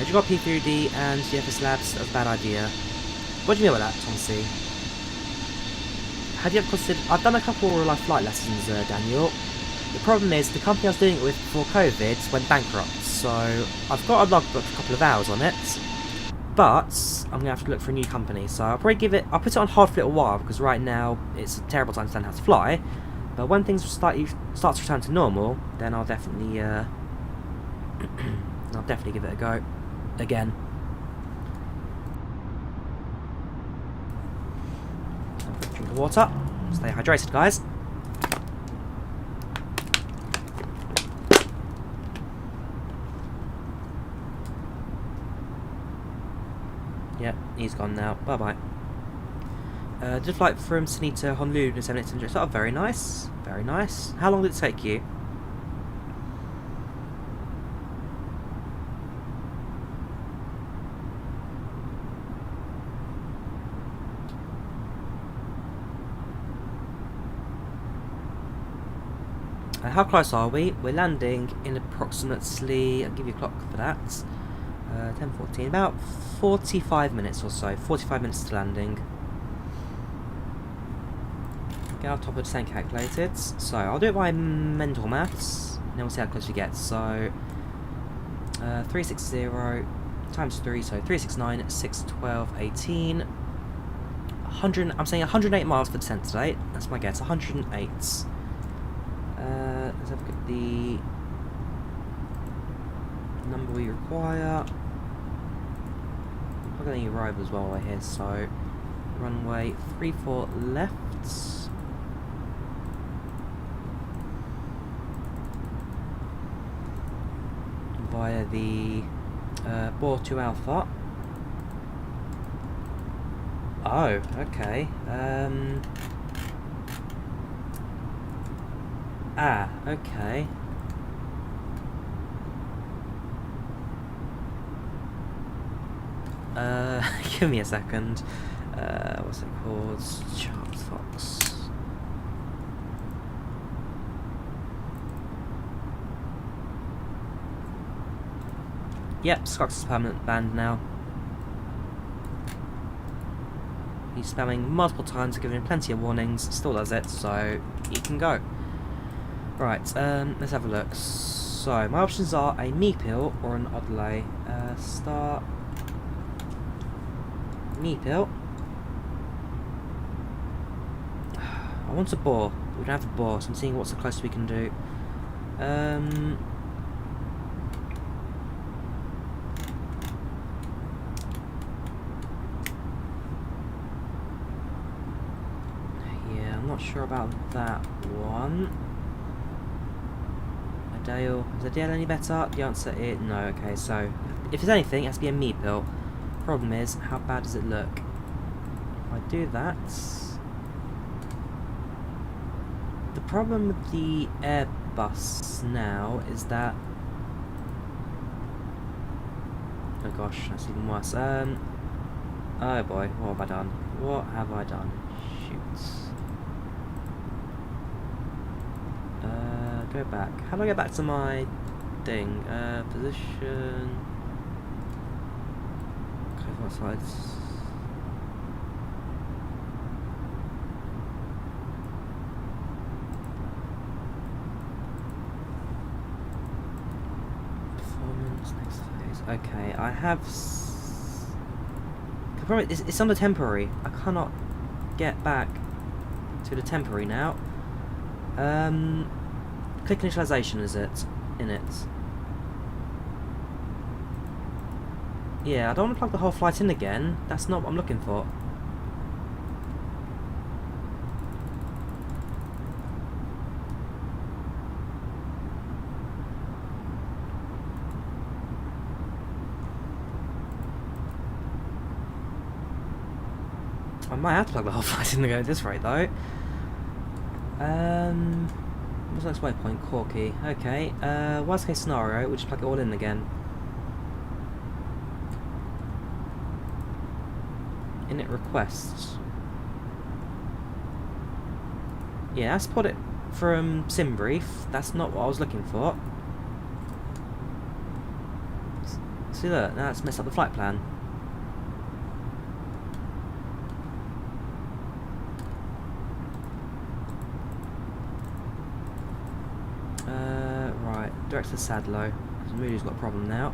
You got P3D and GFS Labs. That's a bad idea. What do you mean by that, Tom C? Have you ever considered... I've done a couple of real-life flight lessons, Daniel. The problem is, the company I was doing it with before COVID went bankrupt, so I've got a logbook a couple of hours on it, but I'm going to have to look for a new company, so I'll probably give it... I'll put it on hold for a little while, because right now it's a terrible time to learn how to fly, but when things start to return to normal, then I'll definitely, I'll definitely give it a go. Again. Drink of water. Stay hydrated, guys. Yep, he's gone now. Bye-bye. Did a flight from Sydney to Honolulu in 7 minutes. Oh, very nice. Very nice. How long did it take you? How close are we? We're landing in approximately, I'll give you a clock for that, 10:14, about 45 minutes or so, 45 minutes to landing. Get our top of the descent calculated, so I'll do it by mental maths, and then we'll see how close we get. So, 360 times 3, so 369, 612, 18, 100, I'm saying 108 miles for descent today, that's my guess, 108. Let's have a look at the number we require. I've got any arrival as well right here, so runway 34 left. Via the Boar 2 Alpha. Oh, okay. Okay. Give me a second. What's it called? Chart Fox. Yep, Scott's is permanent banned now. He's spamming multiple times, giving him plenty of warnings, still does it, so he can go. Right, let's have a look. So, my options are a meepill or an odd delay. Start meepill. I want a bore. We don't have a bore, so I'm seeing what's the closest we can do. Yeah, I'm not sure about that one. Dale. Is a Dale any better? The answer is no. Okay, so if there's anything, it has to be a meepill. Problem is, how bad does it look? I do that. The problem with the Airbus now is that... oh gosh, that's even worse. Oh boy, what have I done? What have I done? Shoot. Go back. How do I get back to my thing? Position... okay, what sides? Next phase. Okay, I have. The problem is it's on the temporary. I cannot get back to the temporary now. Click initialization is it in it? Yeah, I don't want to plug the whole flight in again. That's not what I'm looking for. I might have to plug the whole flight in to go at this rate though. What's the next waypoint? Corky. Okay. Worst case scenario, we'll just plug it all in again. Init requests. Yeah, that's put it from SimBrief. That's not what I was looking for. See look, now it's messed up the flight plan. Right, direct to Sadlo. Moody's got a problem now.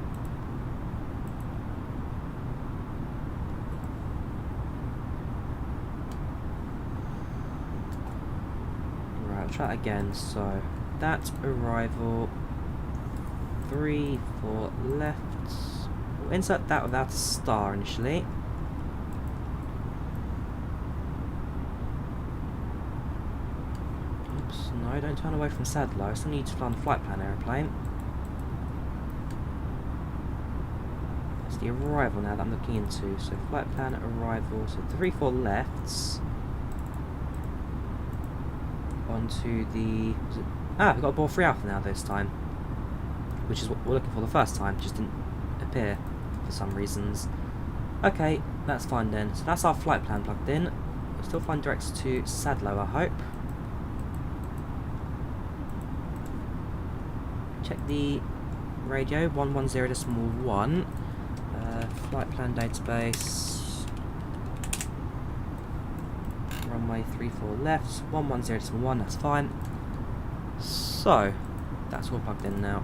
Right, I'll try it again. So, that arrival 3 for left. We'll insert that without a star initially. No, don't turn away from Sadler. I still need to fly on the flight plan aeroplane. That's the arrival now that I'm looking into. So flight plan arrival. So 3-4 lefts. Onto the... we've got a ball 3 alpha now this time. Which is what we're looking for the first time. Just didn't appear for some reasons. Okay, that's fine then. So that's our flight plan plugged in. We're still flying directs to Sadlo, I hope. Check the radio, 110.1. Flight plan database. Runway 34 left, 110.1, that's fine. So, that's all plugged in now.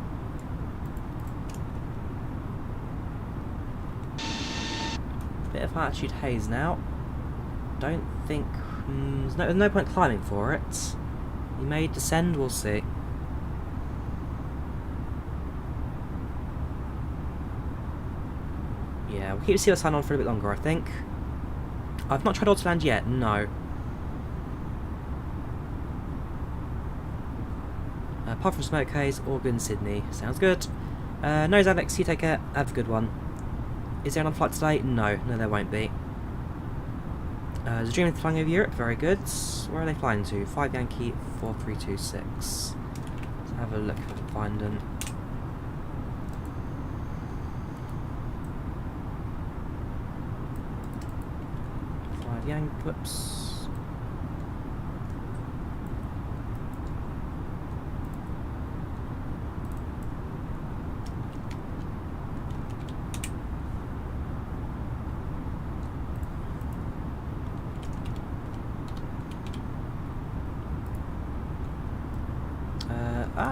Bit of altitude haze now. Don't think... there's no point climbing for it. You may descend, we'll see. Yeah, we'll keep the CL sign on for a bit longer, I think. I've not tried auto land yet, no. Apart from smoke haze, Organ, Sydney. Sounds good. No, Alex, you take care. Have a good one. Is there another flight today? No, there won't be. There's a Dream flying over Europe, very good. Where are they flying to? 5 Yankee 4326. Let's have a look if I can find them. Whoops.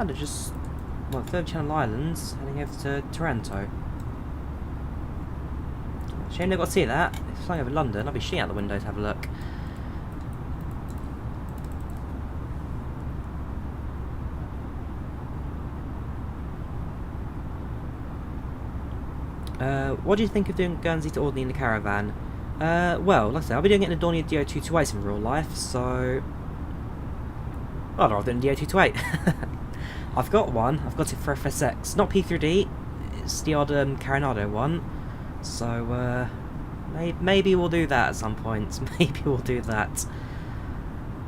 They're just, well, Third Channel Islands, heading over to Taranto. Shame they got to see that. They're flying over London. I'll be shooting out the window to have a look. What do you think of doing Guernsey to Alderney in the caravan? Well, like I said, I'll be doing it in the Dornier DO228 in real life, so... well, I'd rather do it in DO228. I've got one. I've got it for FSX. Not P3D. It's the odd Carenado one. So, Maybe we'll do that at some point. Maybe we'll do that.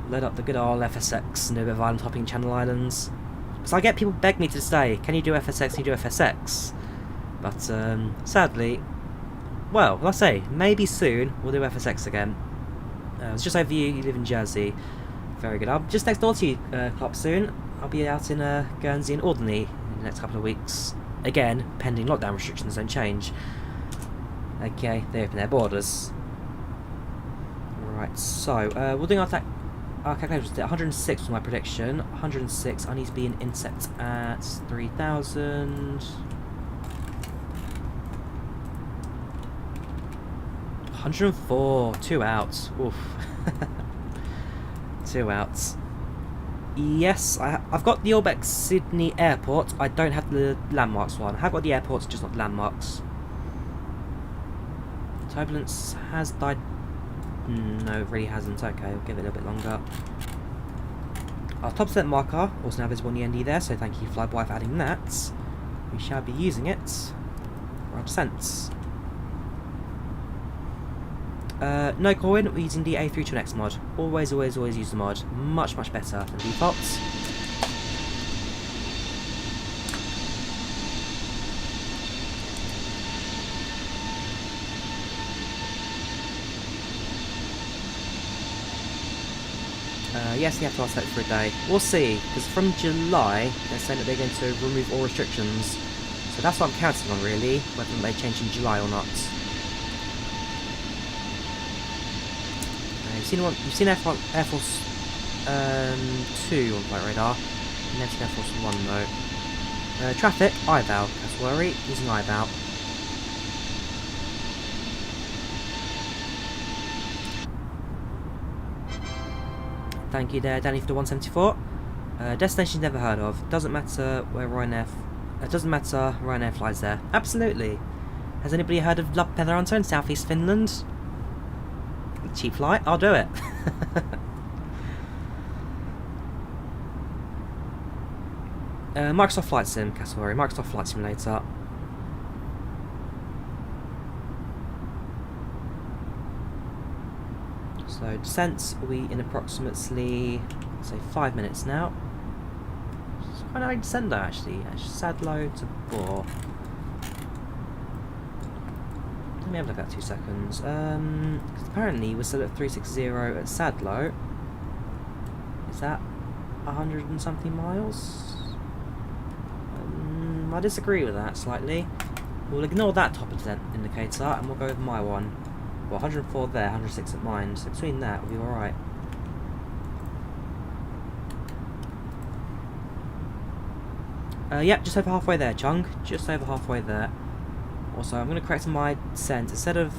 Load up the good old FSX and do a bit of island hopping Channel Islands. Because I get people beg me to stay. Can you do FSX? Can you do FSX? But sadly, well, like I say, maybe soon we'll do FSX again. It's just over you live in Jersey. Very good. I'm just next door to you, Klopp, soon. I'll be out in Guernsey and Alderney in the next couple of weeks. Again, pending lockdown restrictions don't change. Okay, they open their borders. Right, so we're doing our calculations. 106 was my prediction. 106. I need to be in insect at 3,000. 104. 2 out. Oof. 2 outs. Yes, I've got the Orbeck Sydney Airport. I don't have the landmarks one. I have got the airports, just not the landmarks. Turbulence has died. No, it really hasn't. Okay, we'll give it a little bit longer. Our top percent marker, also now visible on the ND there, so thank you Flyby for adding that. We shall be using it for our descents. No coin, we're using the A320neo mod. Always use the mod. Much better than defaults. Yes, you have to ask that for a day. We'll see, because from July, they're saying that they're going to remove all restrictions. So that's what I'm counting on, really, whether they change in July or not. You've seen Air Force 2 on flight radar. You've never seen Air Force 1 though. Traffic, IVAO. That's worry, using IVAO. Thank you there, Danny, for the 174. Destination never heard of. Doesn't matter where Ryanair. Doesn't matter. Ryanair flies there. Absolutely. Has anybody heard of Lappeenranta in southeast Finland? Cheap flight. I'll do it. Microsoft Flight Sim, Cassowary. Microsoft Flight Simulator. So descent will be in approximately, say, 5 minutes now. It's quite a nice descent though, actually. Sadlo to Bore. Let me have a look at 2 seconds. 'Cause apparently we're still at 360 at Sadlo. Is that 100 and something miles? I disagree with that slightly. We'll ignore that top descent indicator and we'll go with my one. Well, 104 there, 106 at mine, so between that we'll be alright. Yep, just over halfway there, Chung. Just over halfway there. Also, I'm going to correct my descent. Instead of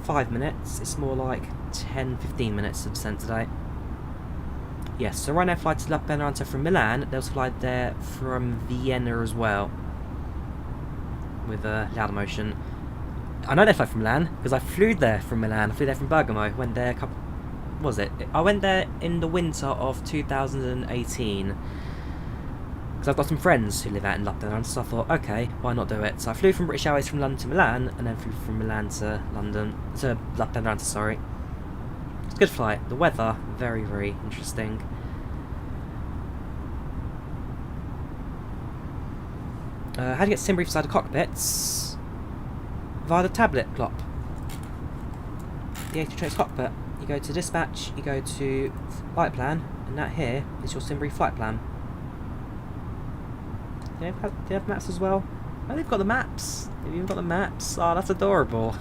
5 minutes, it's more like 10-15 minutes of descent today. Yes, so Ryanair flight to Lappeenranta from Milan. They'll fly there from Vienna as well. With Laudamotion. I know they fly from Milan, because I flew there from Milan. I flew there from Bergamo. Went there a couple... What was it? I went there in the winter of 2018. Because I've got some friends who live out in Lappeenranta, so I thought, okay, why not do it? So I flew from British Airways from London to Milan, and then flew from Milan to Lappeenranta, sorry. It's a good flight. The weather, very, very interesting. How to get sim brief inside the cockpits? Via the tablet, Klopp. The A320 cockpit. You go to dispatch, you go to flight plan, and that here is your sim brief flight plan. Do they have maps as well? Oh, they've got the maps. They've even got the maps. Oh, that's adorable.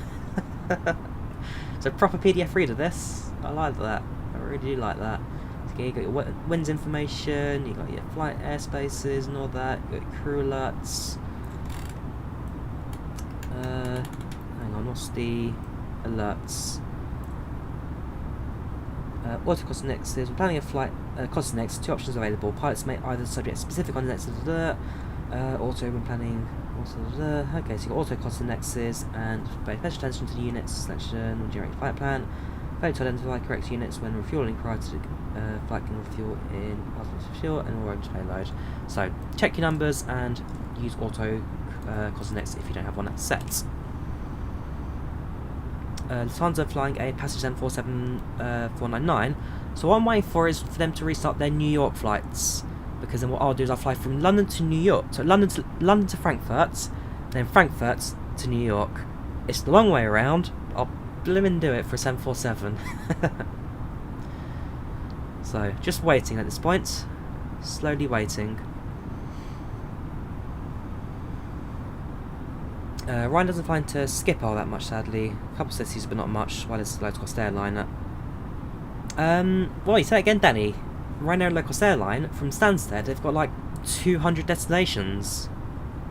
So proper PDF reader this. I like that. I really do like that. Okay, you got your winds information, you got your flight airspaces and all that, you got your crew alerts. Hang on, what's the alerts? Auto coordinates. We're planning a flight coordinates. 2 options available. Pilots may either subject specific coordinates alert. Auto when planning. Okay, so you got auto coordinates and pay special attention to the units selection will generate flight plan. Fail to identify correct units when refueling prior to flight can refuel in fuel and will orange payload. So check your numbers and use auto coordinates if you don't have one that's set. Lufthansa flying a passenger 747-499. So what I'm waiting for is for them to restart their New York flights, because then what I'll do is I'll fly from London to New York, so London to Frankfurt, then Frankfurt to New York. It's the long way around. I'll blimmin' do it for a 747. So just waiting at this point, slowly waiting. Ryan doesn't fly into Schiphol that much, sadly. A couple cities, but not much, while it's a low-cost airliner. Well, you say it again, Danny. Ryanair low-cost airline, from Stansted, they've got like 200 destinations.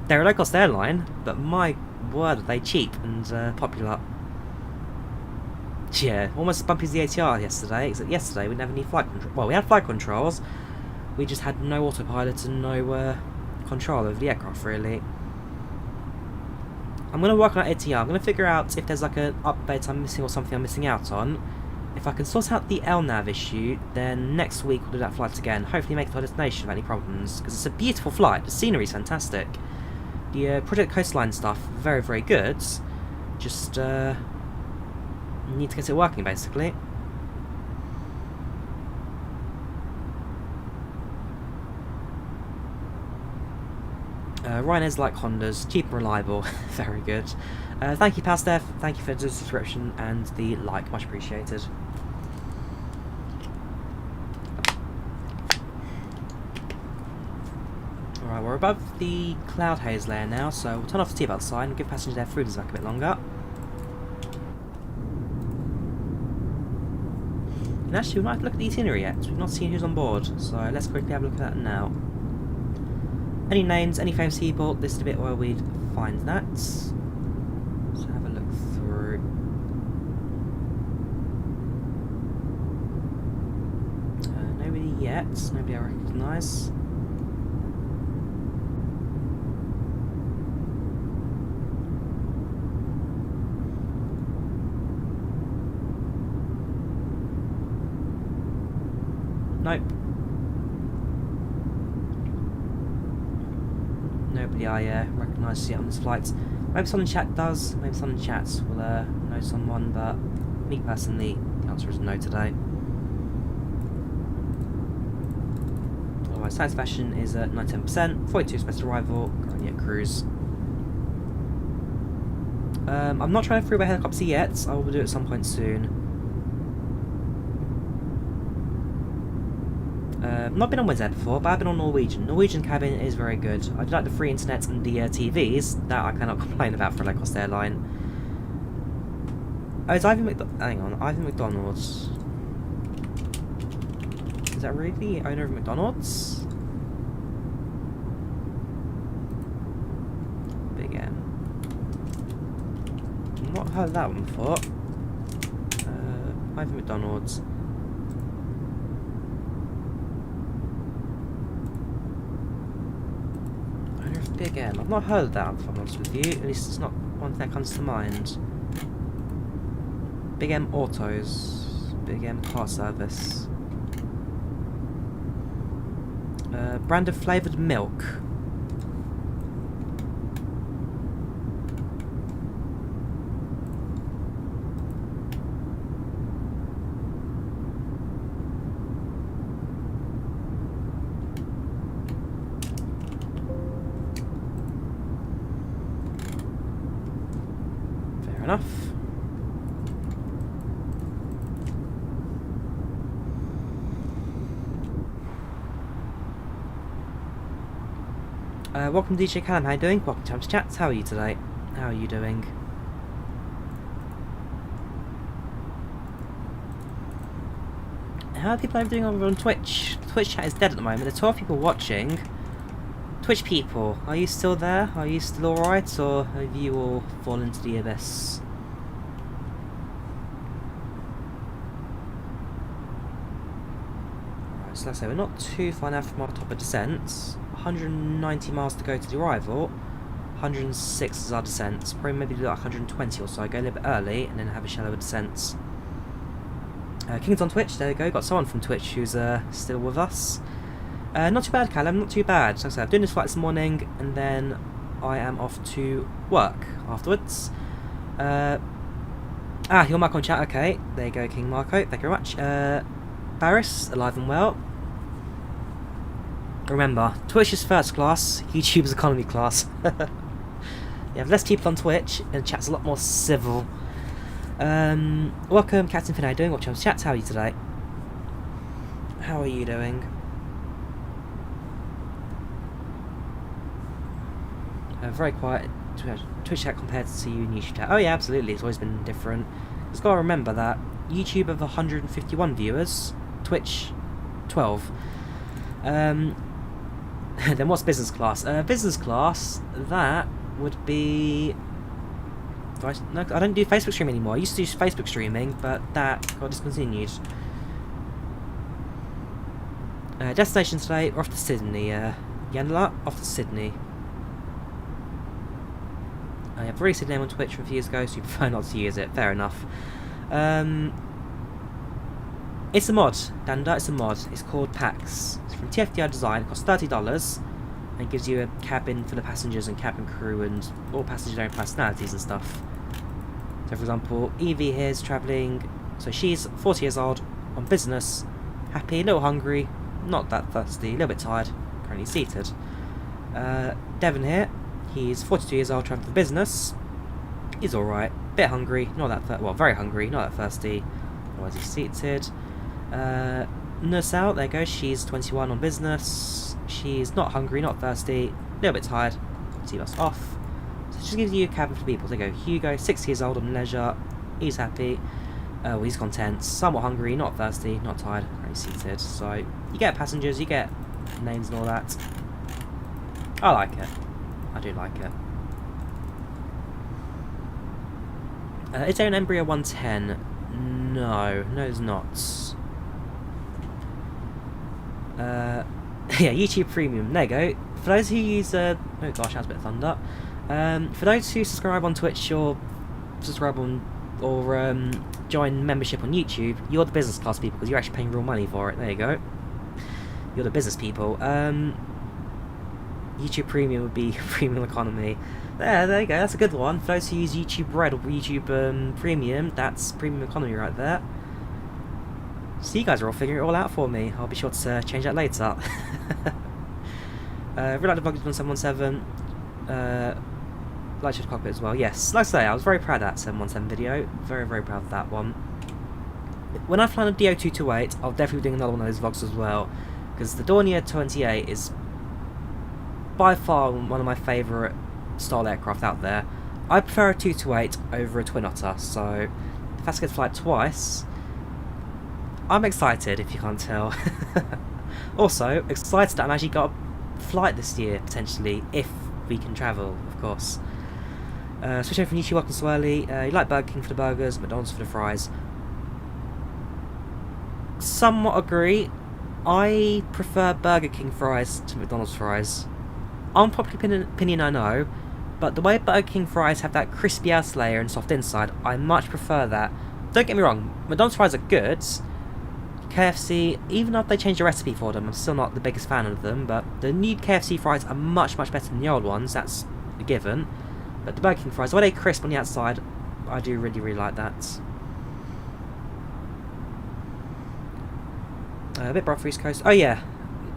They're a low-cost airline, but my word, are they cheap and popular. Yeah, almost as bumpy as the ATR yesterday, except yesterday we didn't have any flight control. Well, we had flight controls, we just had no autopilot and no control over the aircraft, really. I'm going to work on that ATR. I'm going to figure out if there's like an update I'm missing or something I'm missing out on. If I can sort out the LNAV issue, then next week we'll do that flight again. Hopefully make it to our destination without any problems, because it's a beautiful flight. The scenery's fantastic. The Project Coastline stuff, very, very good. Just need to get it working, basically. Ryanair's like Hondas, cheap and reliable, very good. Thank you, Pastef, thank you for the subscription and the like, much appreciated. Alright, we're above the cloud haze layer now, so we'll turn off the seatbelt sign and give passengers their food back a bit longer. And actually, we might have to look at the itinerary yet. We've not seen who's on board, so let's quickly have a look at that now. Any names, any famous people, this is the bit where we'd find that. Let's have a look through. Nobody yet, nobody I recognise. Nope. Nobody I recognise yet on this flight. Maybe someone in chat does, maybe someone in chat will know someone, but me personally, the answer is no today. Otherwise, satisfaction is at 97%, 42 expected arrival, currently at cruise. I'm not trying to freeway helicopter yet, I will do it at some point soon. Not been on Wizz Air before, but I've been on Norwegian. Norwegian cabin is very good. I do like the free internet and the TVs. That I cannot complain about for a low-cost airline. Oh, it's Ivan McDonald. Hang on, Ivan McDonald's. Is that really the owner of McDonald's? Big M. I've not heard that one before. Ivan McDonald's. Big M. I've not heard of that, if I'm honest with you. At least it's not one thing that comes to mind. Big M Autos. Big M Car Service. Brand of flavoured milk. Enough. Welcome DJ Callum, how are you doing? Welcome to Champs Chats, how are you today? How are you doing? How are people doing over on Twitch? Twitch chat is dead at the moment, there's 12 people watching. Twitch people, are you still there? Are you still alright, or have you all fallen into the abyss? Right, so let's say we're not too far now from our top of descent. 190 miles to go to the arrival. 106 is our descent. Probably maybe do like 120 or so. Go a little bit early and then have a shallower descent. King's on Twitch, there we go. Got someone from Twitch who's still with us. Not too bad, Callum, not too bad. So like I said, I'm doing this flight this morning, and then I am off to work afterwards. Ah, you're Marco on chat. Okay, there you go, King Marco. Thank you very much. Barris, alive and well. Remember, Twitch is first class, YouTube is economy class. You have less people on Twitch, and chat's a lot more civil. Welcome, Captain Finn. How are you doing? Watch on chat. How are you today? How are you doing? Very quiet Twitch chat compared to you and YouTube chat. Oh yeah, absolutely. It's always been different. Just gotta remember that YouTube have 151 viewers, Twitch 12. Then what's business class? Business class, that would be... I don't do Facebook streaming anymore. I used to do Facebook streaming, but that got discontinued. Destination today, we're off to Sydney. Yanla, off to Sydney. I have already said name on Twitch a few years ago, so you prefer not to use it. Fair enough. It's a mod, Danda, it's a mod. It's called PACX. It's from TFDi Design. It costs $30 and gives you a cabin full of passengers and cabin crew and all passengers' own personalities and stuff. So, for example, Evie here is travelling. So she's 40 years old, on business, happy, a little hungry, not that thirsty, a little bit tired, currently seated. Devon here, he's 42 years old, travelling for business. He's alright, bit hungry, not that well, very hungry, not that thirsty. Otherwise, he's seated. Nursal, there you go, she's 21 on business. She's not hungry, not thirsty, a little bit tired. Seatbelts off. So it just gives you a cabin for people. There you go, Hugo, 60 years old on leisure. He's happy. Well, he's content. Somewhat hungry, not thirsty, not tired, currently seated. So you get passengers, you get names and all that. I like it. I do like it. Is there an Embraer 110? No, there's not. Yeah, YouTube Premium. There you go. For those who use oh gosh, that's a bit of thunder. For those who subscribe on Twitch or subscribe on or join membership on YouTube, you're the business class people because you're actually paying real money for it. There you go. You're the business people. YouTube Premium would be Premium Economy. There you go. That's a good one. For those who use YouTube Red or YouTube Premium, that's Premium Economy right there. So you guys are all figuring it all out for me. I'll be sure to change that later. Really like the vlog 717. Light cockpit as well. Yes, like I say, I was very proud of that 717 video. Very, very proud of that one. When I fly on a DO228, I'll definitely be doing another one of those vlogs as well. Because the Drawyah 28 is by far one of my favourite style aircraft out there. I prefer a 228 over a Twin Otter, so if I get to fly it twice, I'm excited if you can't tell. Also, excited that I'm actually got a flight this year, potentially, if we can travel, of course. Switch over from YouTube, welcome Swirly. You like Burger King for the burgers, McDonald's for the fries. Somewhat agree. I prefer Burger King fries to McDonald's fries. Unpopular opinion, I know, but the way Burger King fries have that crispy outer layer and soft inside, I much prefer that. Don't get me wrong, McDonald's fries are good. KFC, even if they change the recipe for them, I'm still not the biggest fan of them, but the new KFC fries are much, much better than the old ones, that's a given. But the Burger King fries, the way they crisp on the outside, I do really, really like that. A bit bright for East Coast. Oh yeah,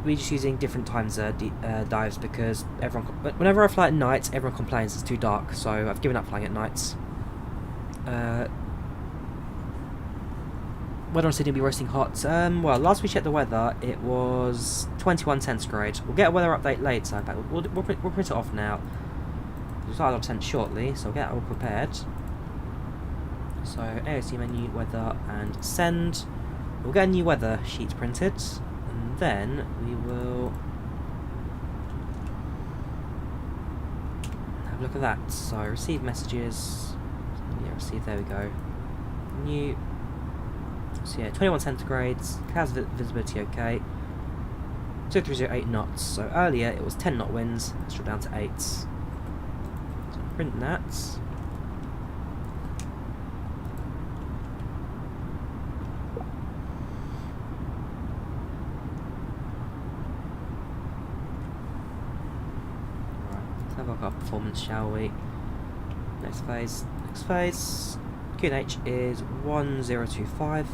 we're just using different times dives because whenever I fly at night, everyone complains it's too dark, so I've given up flying at nights. Weather on Sydney will be roasting hot. Well, last we checked the weather, it was 21 centigrade. We'll get a weather update later. In fact, we'll print it off now. We'll start on 10 shortly, so we'll get it all prepared. So, AOC menu, weather, and send. We'll get a new weather sheet printed, and then we will have a look at that. So, receive messages. Yeah, receive, there we go. New. So yeah, 21 centigrades, clouds visibility okay, 2308 knots, so earlier it was 10 knot winds, let's drop down to 8. So print that. Right, let's have a look at our performance, shall we? Next phase, QNH is 1025.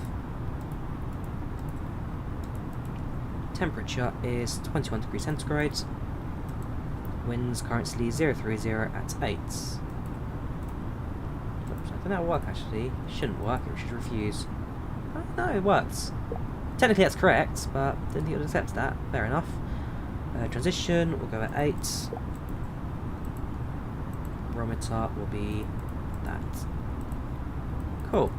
Temperature is 21 degrees centigrade. Winds currently 030 at 8. Oops, I don't know how it works actually. It shouldn't work, it should refuse. Oh, no, it works. Technically that's correct, but didn't think it would accept that. Fair enough. Transition, we'll go at 8. Barometer will be that. Cool.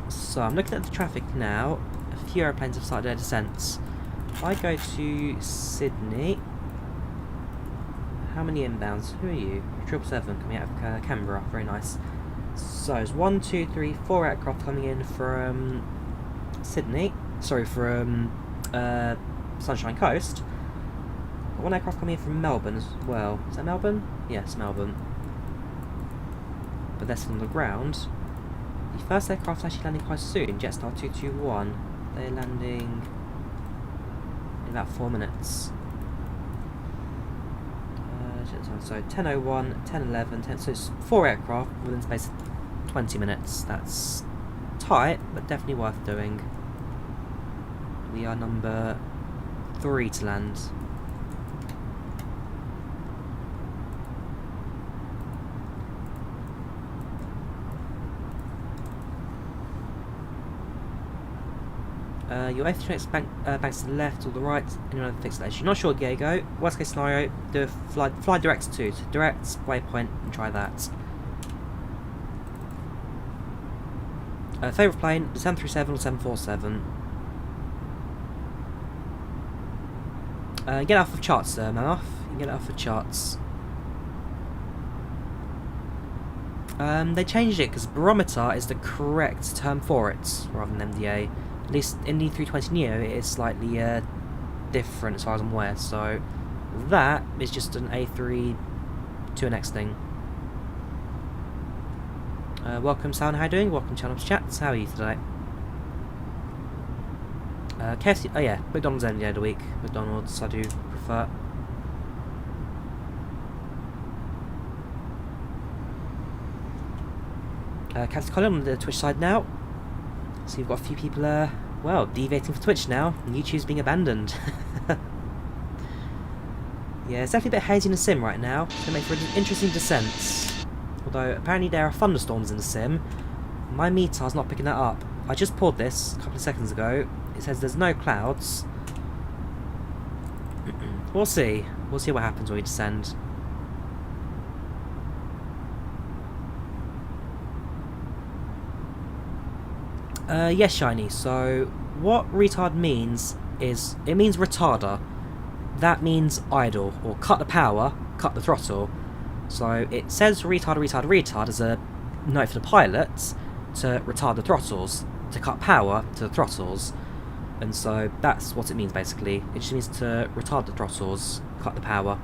So I'm looking at the traffic now. A few airplanes have started their descents. If I go to Sydney, how many inbounds? Who are you? 777 coming out of Canberra. Very nice. So there's 1, 2, 3, 4 aircraft coming in from Sydney. Sorry, from Sunshine Coast. Got 1 aircraft coming in from Melbourne as well. Is that Melbourne? Yes, Melbourne. But they're still on the ground. The first aircraft's actually landing quite soon. Jetstar 221. They're landing in about 4 minutes. So 10:01, 10:11, 10. So it's 4 aircraft within the space of 20 minutes. That's tight, but definitely worth doing. We are number 3 to land. Your A320neo banks to the left or the right, and you're on the fixed edge. You're not sure, Diego. Worst case scenario, do fly direct to direct waypoint and try that. Favourite plane, the 737 or 747. Get off of charts, Manoff. You can get it off of charts. They changed it because barometer is the correct term for it, rather than MDA. At least in the A320neo it is slightly different as far as I'm aware, so that is just an A3 to an X thing. Welcome, Sound, how are you doing? Welcome to Channel's Chats, how are you today? KFC, oh yeah, McDonald's any day of the week. McDonald's I do prefer. Captain Colin on the Twitch side now. So you've got a few people, well, deviating for Twitch now, and YouTube's being abandoned. Yeah, it's definitely a bit hazy in the sim right now. It's going to make for an interesting descent. Although, apparently there are thunderstorms in the sim. My meter's not picking that up. I just poured this a couple of seconds ago. It says there's no clouds. We'll see. We'll see what happens when we descend. Yes, Shiny. So, what retard means is, it means retarder. That means idle, or cut the power, cut the throttle. So, it says retard as a note for the pilot to retard the throttles, to cut power to the throttles. And so, that's what it means basically. It just means to retard the throttles, cut the power.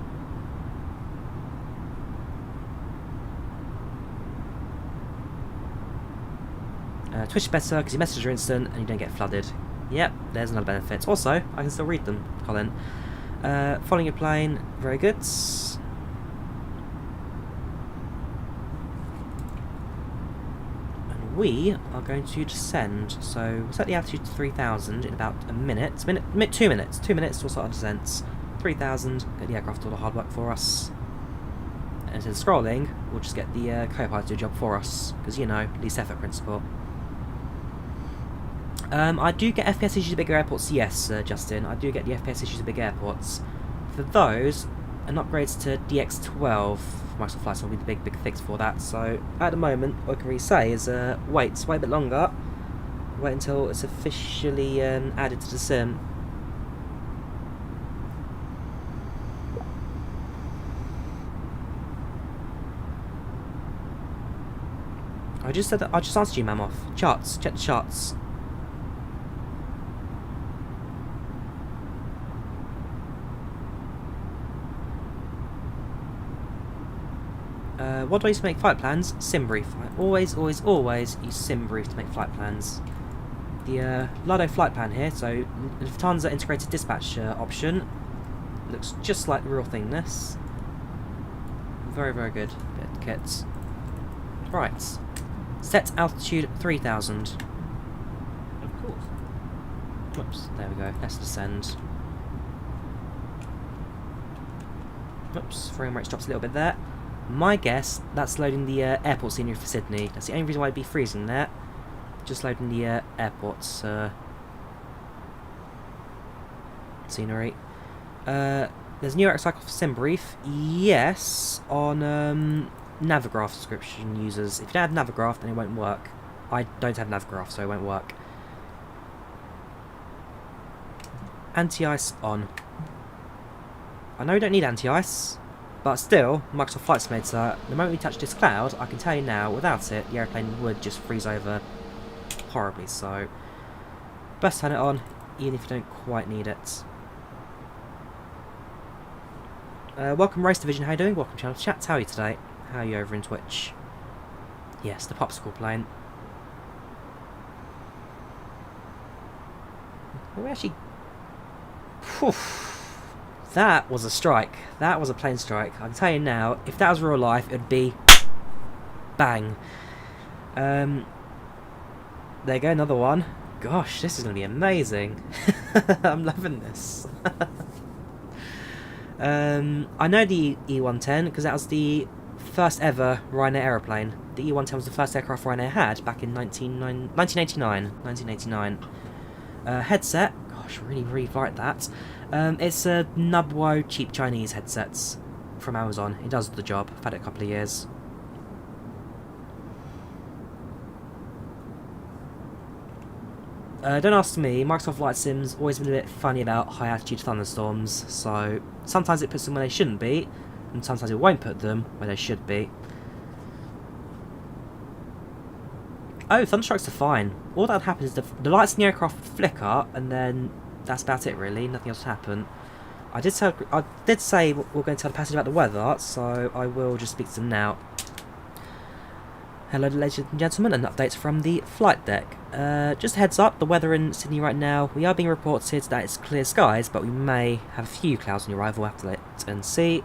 Twitch is better because your messages are instant and you don't get flooded. Yep, there's another benefit. Also, I can still read them, Colin. Following your plane, very good. And we are going to descend. So we'll set the altitude to 3,000 in about a minute. 2 minutes. 2 minutes to start our descents. 3,000, get the aircraft to do all the hard work for us. And instead of scrolling, we'll just get the co-pilot to do a job for us. Because, you know, least effort principle. I do get FPS issues at bigger airports, yes, Justin. I do get the FPS issues at big airports. For those, an upgrade to DX12 Microsoft Flight will be the big fix for that. So, at the moment, what I can really say is wait a bit longer. Wait until it's officially added to the sim. I just said that. I just answered you, Mammoth. Charts. Check the charts. What do I use to make flight plans? SimBrief. I always use SimBrief to make flight plans. The Lado flight plan here, so the Lufthansa integrated dispatch option. Looks just like the real thing, this. Very, very good bit of kits. Right. Set altitude 3000. Of course. Whoops, there we go. Let's descend. Whoops, frame rate drops a little bit there. My guess, that's loading the airport scenery for Sydney. That's the only reason why I'd be freezing there. Just loading the airport's scenery. There's a new cycle for SimBrief. Yes, on Navigraph subscription users. If you don't have Navigraph, then it won't work. I don't have Navigraph, so it won't work. Anti-ice on. I know we don't need anti-ice, but still, Microsoft Flight Simulator, the moment we touch this cloud, I can tell you now, without it, the airplane would just freeze over horribly, so best turn it on, even if you don't quite need it. Welcome Race Division, how you doing? Welcome Channel Chat, how are you today? How are you over in Twitch? Yes, the popsicle plane. We actually... Whew. That was a strike. That was a plane strike. I can tell you now, if that was real life, it'd be... bang. There you go, another one. Gosh, this is going to be amazing. I'm loving this. I know the E110 because that was the first ever Ryanair aeroplane. The E110 was the first aircraft Ryanair had back in 1989. Headset, gosh, really like that. It's a Nubwo cheap Chinese headsets from Amazon. It does the job. I've had it a couple of years. Don't ask me, Microsoft Flight Sim's always been a bit funny about high altitude thunderstorms, so sometimes it puts them where they shouldn't be, and sometimes it won't put them where they should be. Oh, thunderstrikes are fine. All that happens is the lights in the aircraft flicker, and then that's about it really, nothing else will happen. I did say we're going to tell the passenger about the weather, so I will just speak to them now. Hello ladies and gentlemen, an update from the flight deck. Just a heads up, the weather in Sydney right now, we are being reported that it's clear skies, but we may have a few clouds on the arrival, we'll have to wait and see.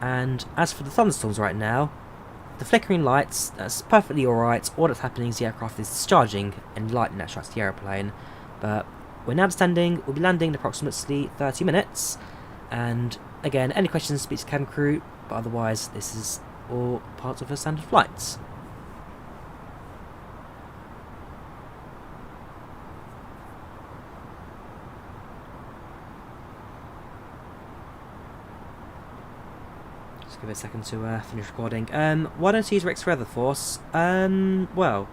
And as for the thunderstorms right now, the flickering lights, that's perfectly alright. All that's happening is the aircraft is discharging and lightning that strikes the aeroplane. But we're now standing, we'll be landing in approximately 30 minutes. And again, any questions, speak to cabin crew, but otherwise this is all part of a standard flight. Give it a second to finish recording. Why don't you use Rex Weatherforce? Well,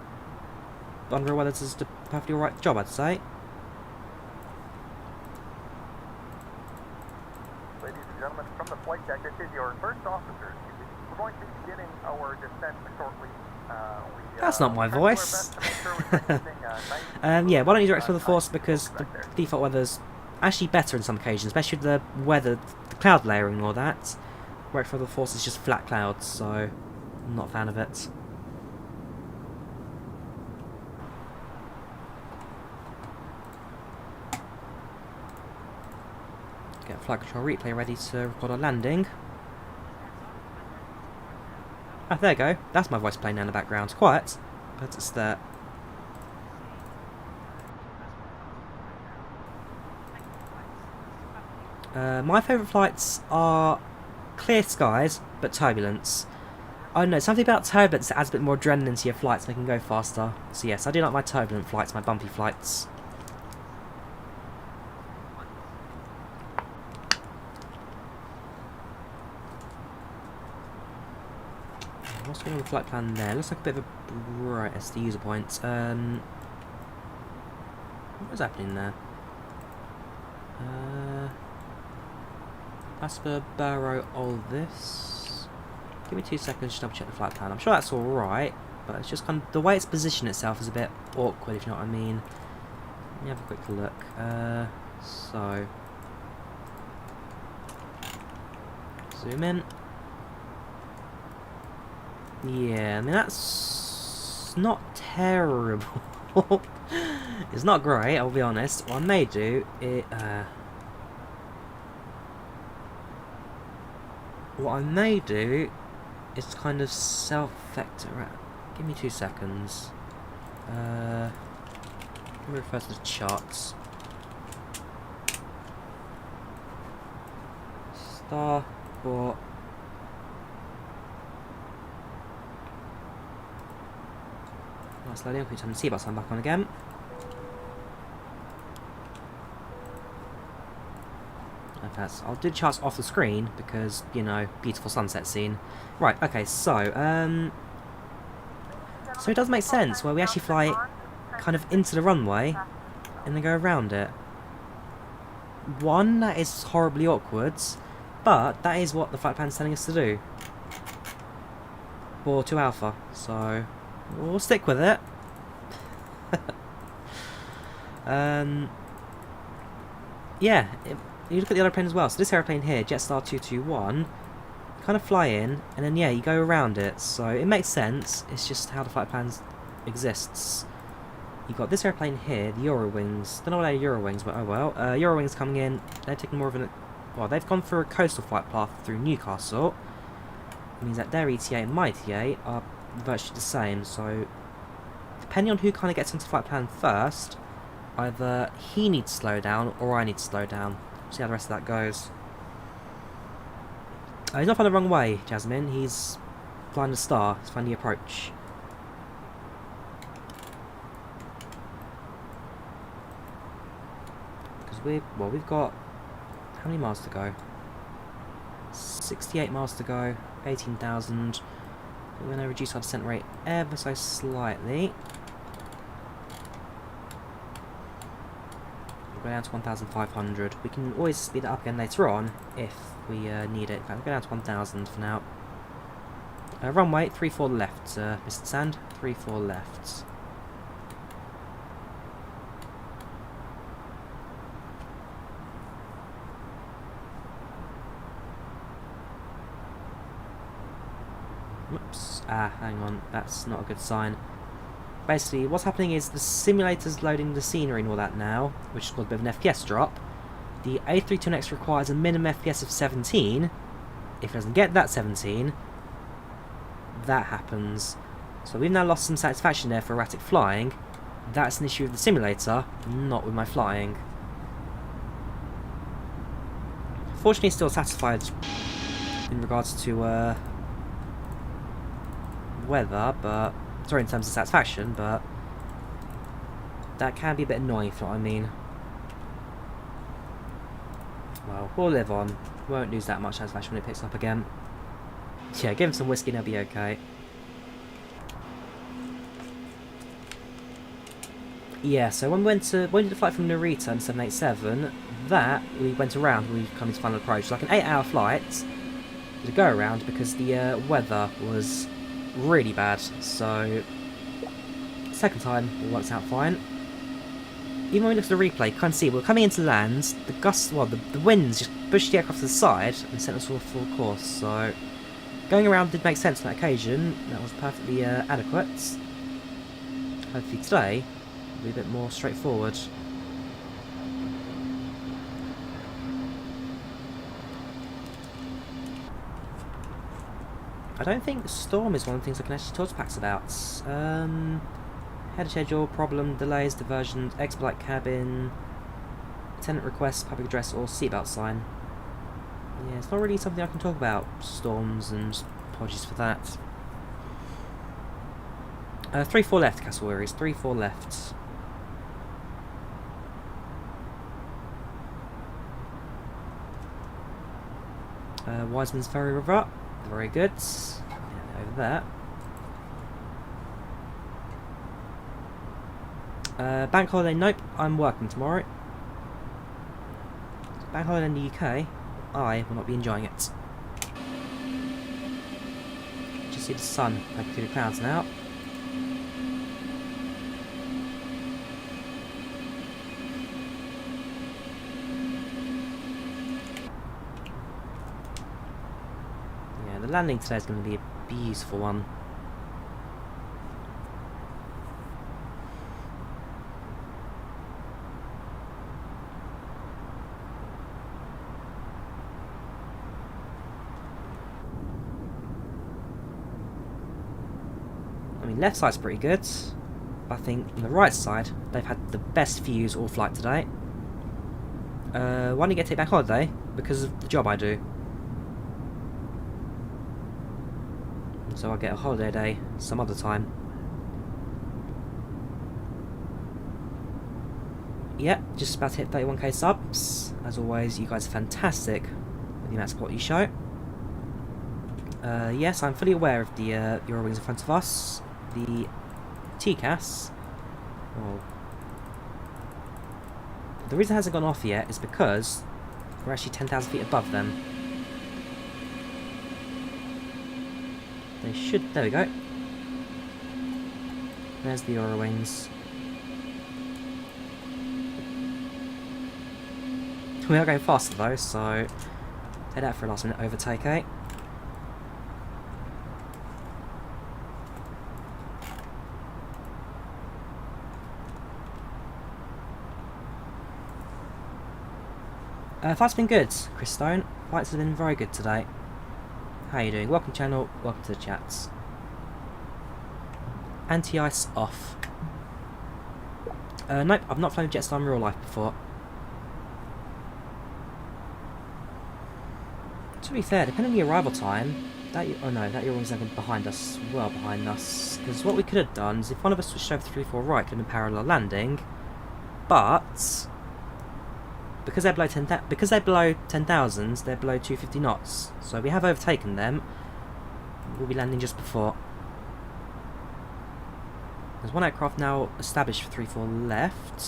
under weather does a perfectly alright job, I'd say. Ladies and gentlemen, from the flight deck, this is your first officer. We're going to be beginning our descent shortly. That's not my voice. Yeah, why don't you use Rex Weatherforce because the default weather's actually better on some occasions, especially with the weather, the cloud layering and all that. Rex Weatherforce is just flat clouds, so I'm not a fan of it. Get FlightControlReplay ready to record our landing. Ah, there you go. That's my voice playing now in the background. Quiet, but it's there. My favourite flights are clear skies, but turbulence. I don't know, something about turbulence that adds a bit more adrenaline to your flights, making them go faster. So yes, I do like my turbulent flights, my bumpy flights. What's going on with the flight plan there? Looks like a bit of a bright SD user point. What's happening there? As for Barrow, all this. Give me 2 seconds to double check the flight plan. I'm sure that's alright, but it's just kind of the way it's positioned itself is a bit awkward, if you know what I mean. Let me have a quick look. So zoom in. Yeah, I mean that's not terrible. It's not great, I'll be honest. What I may do is kind of self-vector out. Give me 2 seconds. Let me refer to the charts. Starport. Nice loading. I'll turn the seatbelt sign back on again. I'll do the charts off the screen because, you know, beautiful sunset scene. Right, okay, so it does make sense where we actually fly kind of into the runway and then go around it. One, that is horribly awkward, but that is what the flight plan's telling us to do. For 2 Alpha, so we'll stick with it. Yeah, you look at the other plane as well. So this aeroplane here, Jetstar 221, kind of fly in, and then yeah, you go around it. So it makes sense. It's just how the flight plan exists. You've got this aeroplane here, the Eurowings. Don't know what they're Eurowings, but oh well. Eurowings coming in. They're taking more of an... Well, they've gone through a coastal flight path through Newcastle. It means that their ETA and my ETA are virtually the same. So depending on who kind of gets into the flight plan first, either he needs to slow down or I need to slow down. See how the rest of that goes. He's not flying the wrong way, Jasmine. He's flying the star. He's flying the approach. Because we've got how many miles to go? 68 miles to go. 18,000. We're going to reduce our descent rate ever so slightly. Go down to 1,500. We can always speed that up again later on if we need it. We'll go down to 1,000 for now. Runway 34 left, Mr. Sand. 34 left. Whoops. Hang on. That's not a good sign. Basically, what's happening is the simulator's loading the scenery and all that now, which has caused a bit of an FPS drop. The A320neo requires a minimum FPS of 17. If it doesn't get that 17, that happens. So we've now lost some satisfaction there for erratic flying. That's an issue with the simulator, not with my flying. Fortunately, still satisfied in regards to weather, but... Sorry, in terms of satisfaction, but that can be a bit annoying, if you know what I mean. Well, we'll live on. Won't lose that much satisfaction when it picks up again. Yeah, give him some whiskey and he'll be okay. Yeah, so when we did the flight from Narita in 787, we went around, we come into final approach. Like an 8-hour flight to go around because the weather was really bad, so second time it works out fine. Even when we look at the replay, you can see we're coming into land, the gusts, well, the winds just pushed the aircraft to the side and sent us all full course, so going around did make sense on that occasion. That was perfectly adequate. Hopefully today will be a bit more straightforward. I don't think storm is one of the things I can actually talk to PACX about. Head of schedule, problem, delays, diversions, expedite cabin, tenant requests, public address, or seatbelt sign. Yeah, it's not really something I can talk about. Storms, and apologies for that. 3-4 left, Castle Wearies. 3-4 left. Wiseman's Ferry River. Very good. Yeah, over there. Bank holiday, nope. I'm working tomorrow. Bank holiday in the UK, I will not be enjoying it. Just see the sun breaking through the clouds now. Yeah, the landing today is going to be a beautiful one. mean, left side's pretty good. But I think on the right side, they've had the best views all flight today. Why don't you get to take back holiday? Because of the job I do. So I'll get a holiday day some other time. Yep, just about to hit 31k subs. As always, you guys are fantastic with the amount of support you show. Yes, I'm fully aware of the Eurowings in front of us. The TCAS. Well, the reason it hasn't gone off yet is because we're actually 10,000 feet above them. They should. There we go. There's the Eurowings. We are going faster though, so head out for a last minute overtake, eh? Flight's been good, Chris Stone. Flights have been very good today. How are you doing? Welcome channel, welcome to the chats. Anti-ice off. Nope, I've not flown Jetstar in real life before. To be fair, depending on the arrival time, that Eurowing's behind us, well behind us. Because what we could have done is if one of us switched over 3-4 right, could have been parallel landing. But because they're below 10,000s, they're below 250 knots. So we have overtaken them. We'll be landing just before. There's one aircraft now established for 3-4 left.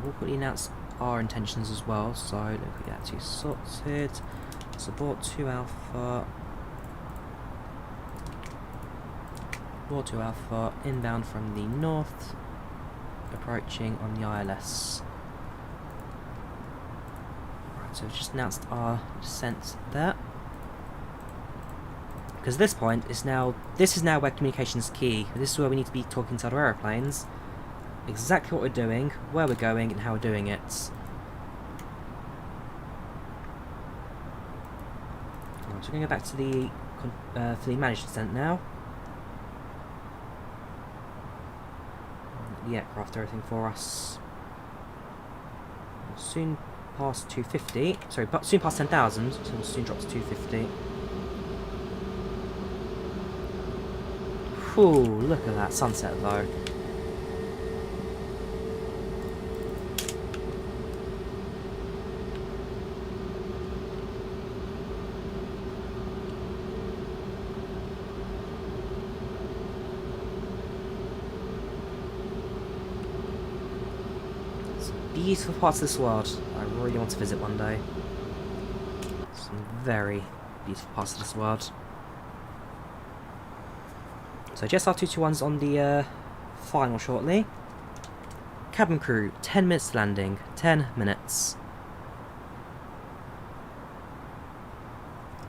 We'll quickly announce our intentions as well. So let me get that 2 sorted. Support 2 Alpha. 4-2 Alpha, inbound from the north, approaching on the ILS. Right, so we've just announced our descent there. Because at this point, this is now where communication is key. This is where we need to be talking to other aeroplanes. Exactly what we're doing, where we're going, and how we're doing it. Right, so we're going to go back to the fully managed descent now. The aircraft, everything for us. We'll soon pass 250. Sorry, but soon past 10,000, so we'll soon drop to 250. Whew, look at that sunset though. Beautiful parts of this world I really want to visit one day. Some very beautiful parts of this world. So Jetstar 221's on the final shortly. Cabin crew, 10 minutes to landing. 10 minutes.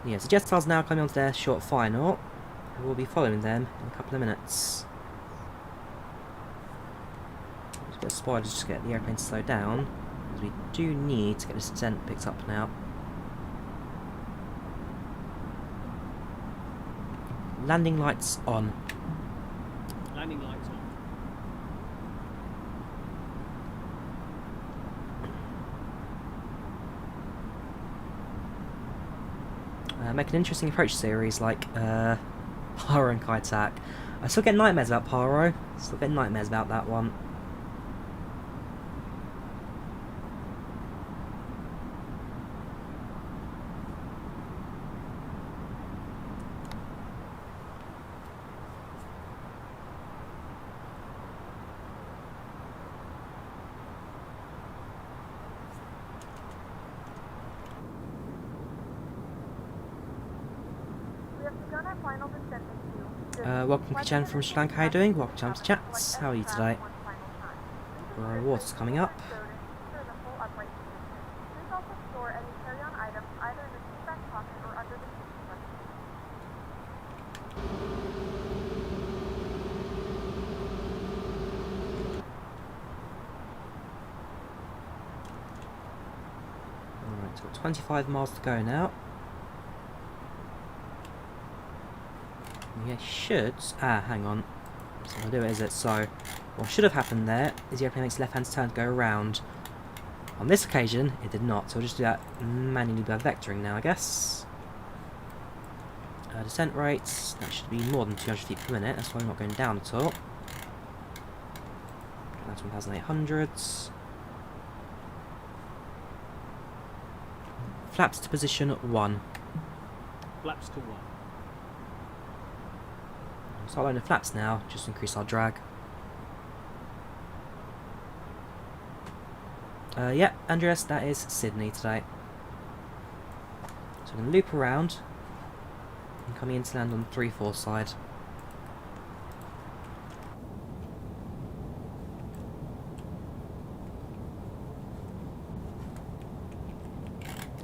Yeah, so Jetstar's now coming on to their short final. We'll be following them in a couple of minutes. Get a spoiler just to get the airplane to slow down, because we do need to get this descent picked up now. Landing lights on. Landing lights on. Make an interesting approach series like Paro and Kaitak. I still get nightmares about Paro. Still get nightmares about that one. Welcome Kichan from Sri Lanka, how are you doing? Welcome to Chats, how are you today? Water's coming up. Alright, so 25 miles to go now. we should... hang on. That's not going to do it, is it? So, what should have happened there is the airplane makes left-hand turn to go around. On this occasion, it did not, so we'll just do that manually by vectoring now, I guess. Descent rates, that should be more than 200 feet per minute, that's why we're not going down at all. That's 1,800s. Flaps to position 1. Flaps to 1. Start loading the flaps now, just to increase our drag. Yeah, Andreas, that is Sydney today. So we're going to loop around and coming in to land on the 3-4 side.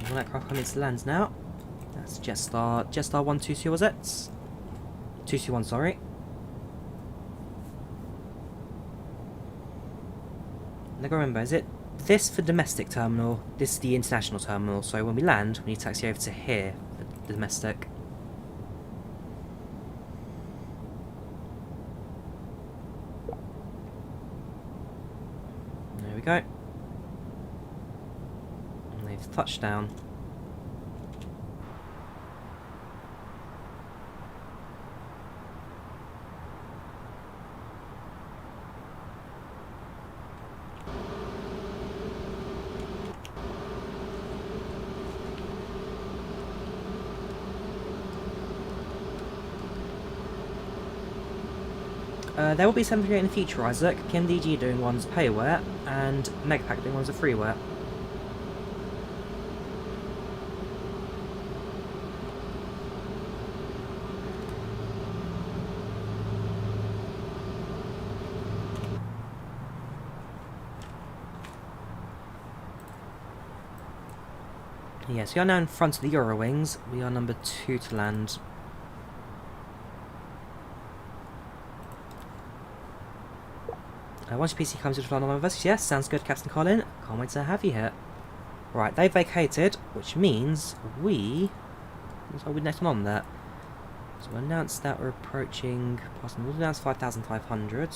One aircraft coming to land now. That's Jetstar 122, was it? 221, sorry. Now remember, is it this for domestic terminal? This is the international terminal. So when we land, we need to taxi over to here for the domestic. There we go. And they've touched down. There will be 738 in the future, Isaac. PMDG doing one's payware, and Megapack doing one's a freeware. Yes, we are now in front of the Eurowings. We are number 2 to land. Once your PC comes to fly on with us, yes, sounds good, Captain Colin. Can't wait to have you here. Right, they vacated, which means we're next one on there. So we'll announce that we're approaching, we'll announce 5,500.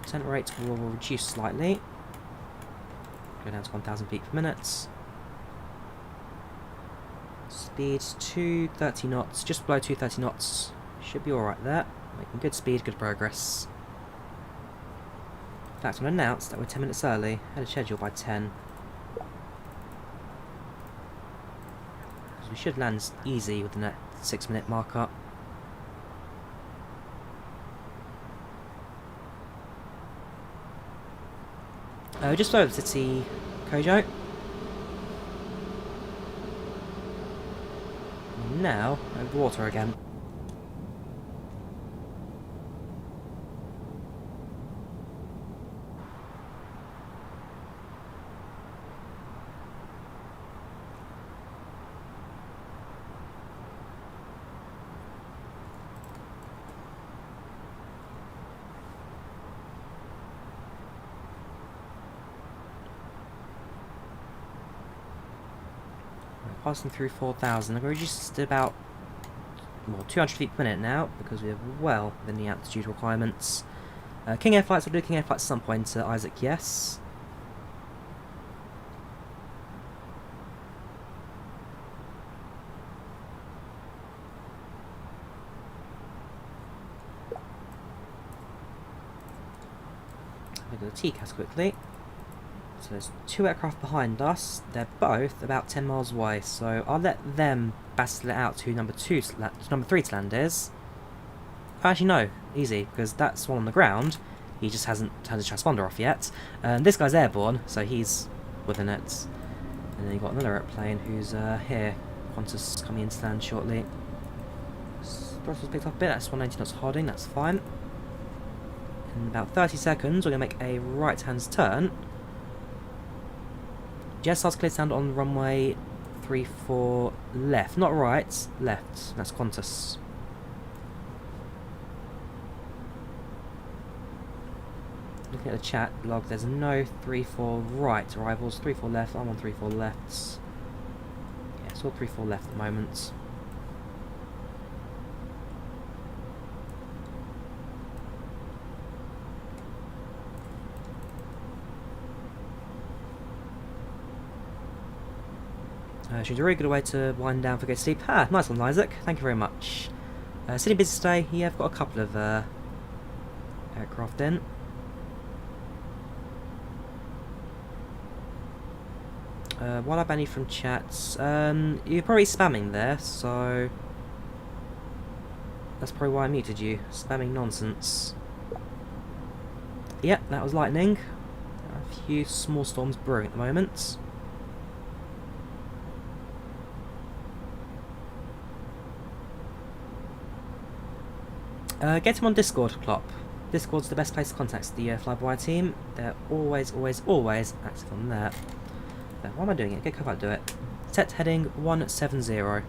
Descent rate will reduce slightly. Go down to 1,000 feet per minute. Speed 230 knots, just below 230 knots. Should be alright there. Making good speed, good progress. In fact, I'm going to announce that we're 10 minutes early. Ahead of schedule by 10. So we should land easy within that 6-minute marker. Just over the city, Kojo. And now, over the water again. Passing through 4,000. We're just about 200 feet per minute now because we're well within the altitude requirements. King Air flights, we'll do King Air flights at some point, Isaac, yes. Look at the TCAS quickly. So there's 2 aircraft behind us. They're both about 10 miles away, so I'll let them battle it out to number 3 to land is. Actually no, easy, because that's one on the ground. He just hasn't turned his transponder off yet. This guy's airborne, so he's within it. And then you've got another airplane who's here. Qantas coming in to land shortly. Throttle's picked up a bit, that's 190 knots holding, that's fine. In about 30 seconds we're going to make a right-hand turn. Jetstar's clear to land on runway 34 left, not right, left. That's Qantas. Looking at the chat log, there's no 34 right arrivals, 34 left, I'm on 34 lefts. Yeah, it's still 3-4 left at the moment. She's a really good way to wind down for good sleep. Ah, nice one, Isaac. Thank you very much. Sydney business day. Yeah, I've got a couple of aircraft in. While I ban you from chats, you're probably spamming there, so that's probably why I muted you. Spamming nonsense. Yep, that was lightning. There are a few small storms brewing at the moment. Get him on Discord, Klopp. Discord's the best place to contact the Flyby team. They're always active on there. Why am I doing it? Get Copilot to do it. Set heading 170.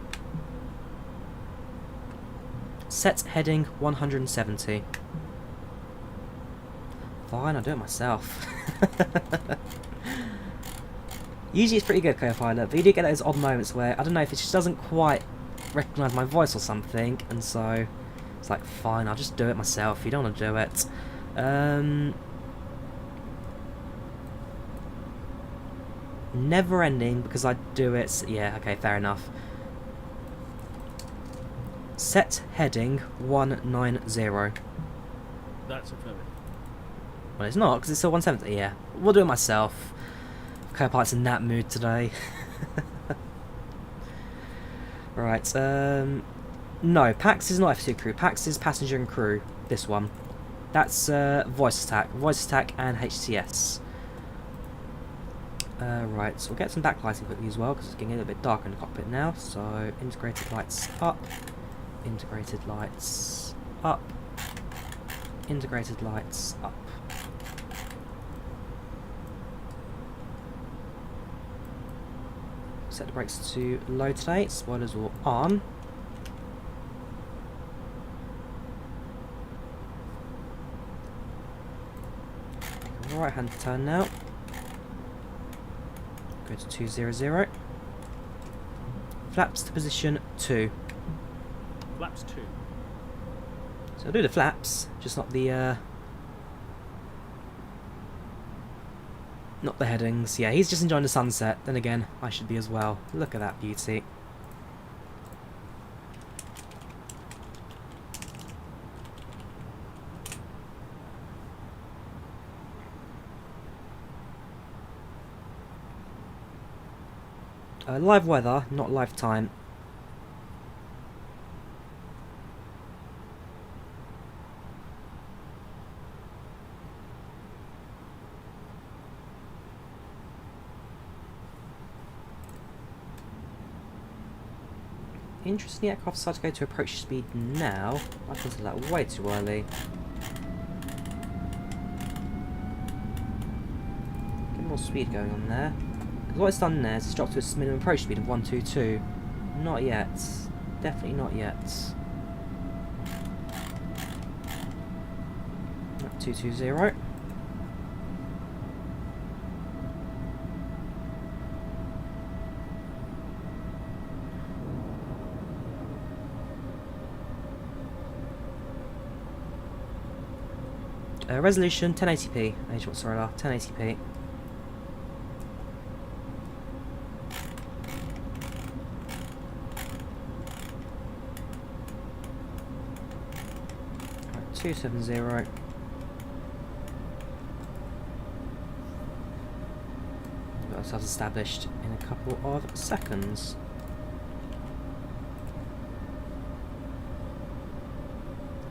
Set heading 170. Fine, I'll do it myself. Usually it's pretty good, Copilot, but you do get those odd moments where, I don't know, if it just doesn't quite recognise my voice or something, and so it's like, fine, I'll just do it myself. You don't want to do it. Never ending because I do it. Yeah, okay, fair enough. Set heading 190. That's affirmative. Well, it's not because it's still 170. Yeah, we'll do it myself. Copilot's in that mood today. Right. No, PACX is not F2 crew. PACX is passenger and crew. This one. That's VoiceAttack and HTS. Right, so we'll get some backlighting quickly as well because it's getting a little bit darker in the cockpit now. So integrated lights up, integrated lights up, integrated lights up. Set the brakes to low today. Spoilers all on. Right hand turn now. Go to 200. Flaps to position 2. Flaps 2. So I'll do the flaps, just not the headings. Yeah, he's just enjoying the sunset. Then again, I should be as well. Look at that beauty. Live weather, not live time. Interesting, the aircraft decided to go to approach speed now. I consider that way too early. Get more speed going on there. Because what it's done there is it's dropped to its minimum approach speed of 122. Not yet. Definitely not yet. 220. Resolution 1080p. Sorry, 1080p. Right, 270. Got ourselves established in a couple of seconds.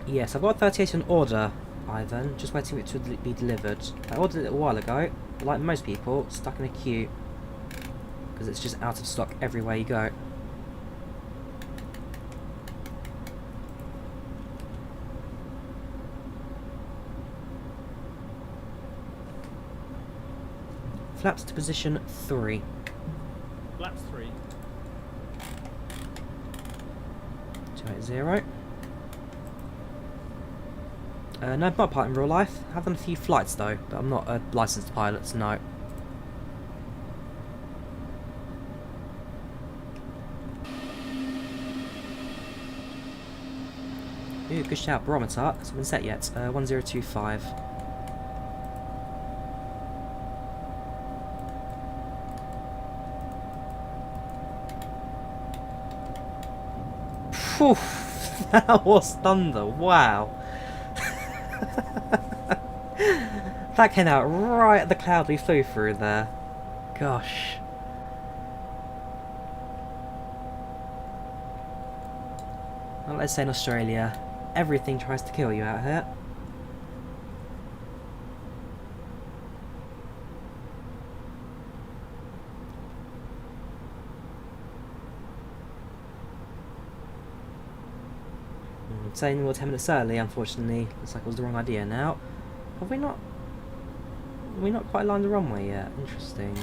Yes, I've got 38 on order, Ivan, just waiting for it to be delivered. I ordered it a while ago, but like most people, stuck in a queue because it's just out of stock everywhere you go. Flaps to position 3. Flaps 3. 280. No, I'm not a pilot in real life. I've done a few flights though, but I'm not a licensed pilot, so no. Ooh, good shout. Barometer. Hasn't been set yet. 1025. Phew, that was thunder. Wow. That came out right at the cloud we flew through there. Gosh. Well, let's say in Australia, everything tries to kill you out here. Saying we were 10 minutes early, unfortunately. Looks like it was the wrong idea now. Have we not quite lined the runway yet? Interesting.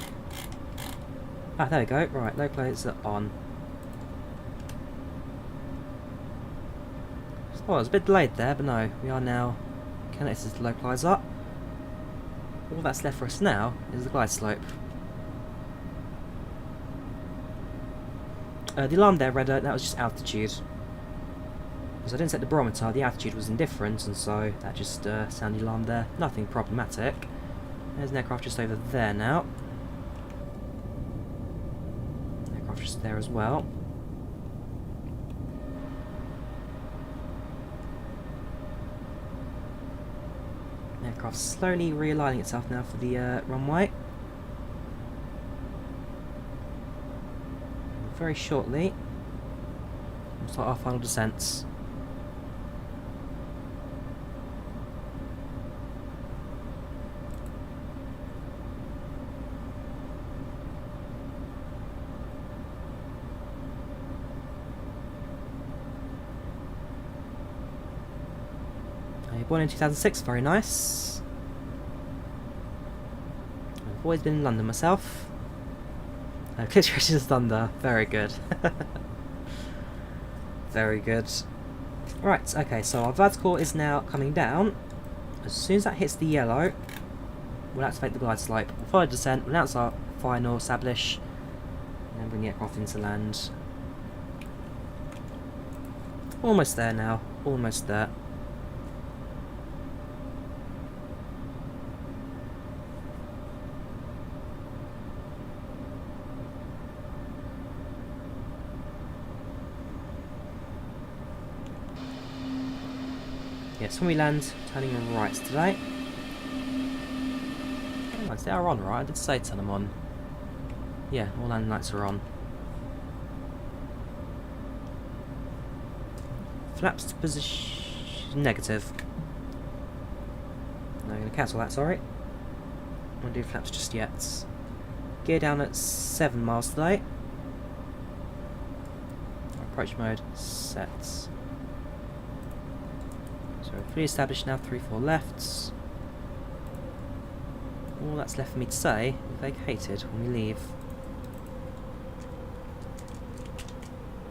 Ah, there we go. Right, low plates are on. Oh, it was a bit delayed there, but no, we are now connected to the localizer. All that's left for us now is the glide slope. The alarm there read that was just altitude. Because I didn't set the barometer, the altitude was indifferent, and so that just sounded the alarm there. Nothing problematic. There's an aircraft just over there now. An aircraft just there as well. Aircraft slowly realigning itself now for the runway. And very shortly, we'll start our final descents. Born in 2006, very nice. I've always been in London myself. Clips Richard's Thunder, very good. Very good. Right, okay, so our vertical is now coming down. As soon as that hits the yellow, we'll activate the glide slope. We'll follow descent, we'll announce our final establish, and then bring the aircraft into land. Almost there now, almost there. Yes, when we land, turning right today. Oh, lights, they are on, right? I did say turn them on. Yeah, all landing lights are on. Flaps to position negative. No, I'm going to cancel that, sorry. I won't do flaps just yet. Gear down at 7 miles today. Approach mode set. So fully established now, 3-4 lefts. All that's left for me to say is vacated when we leave.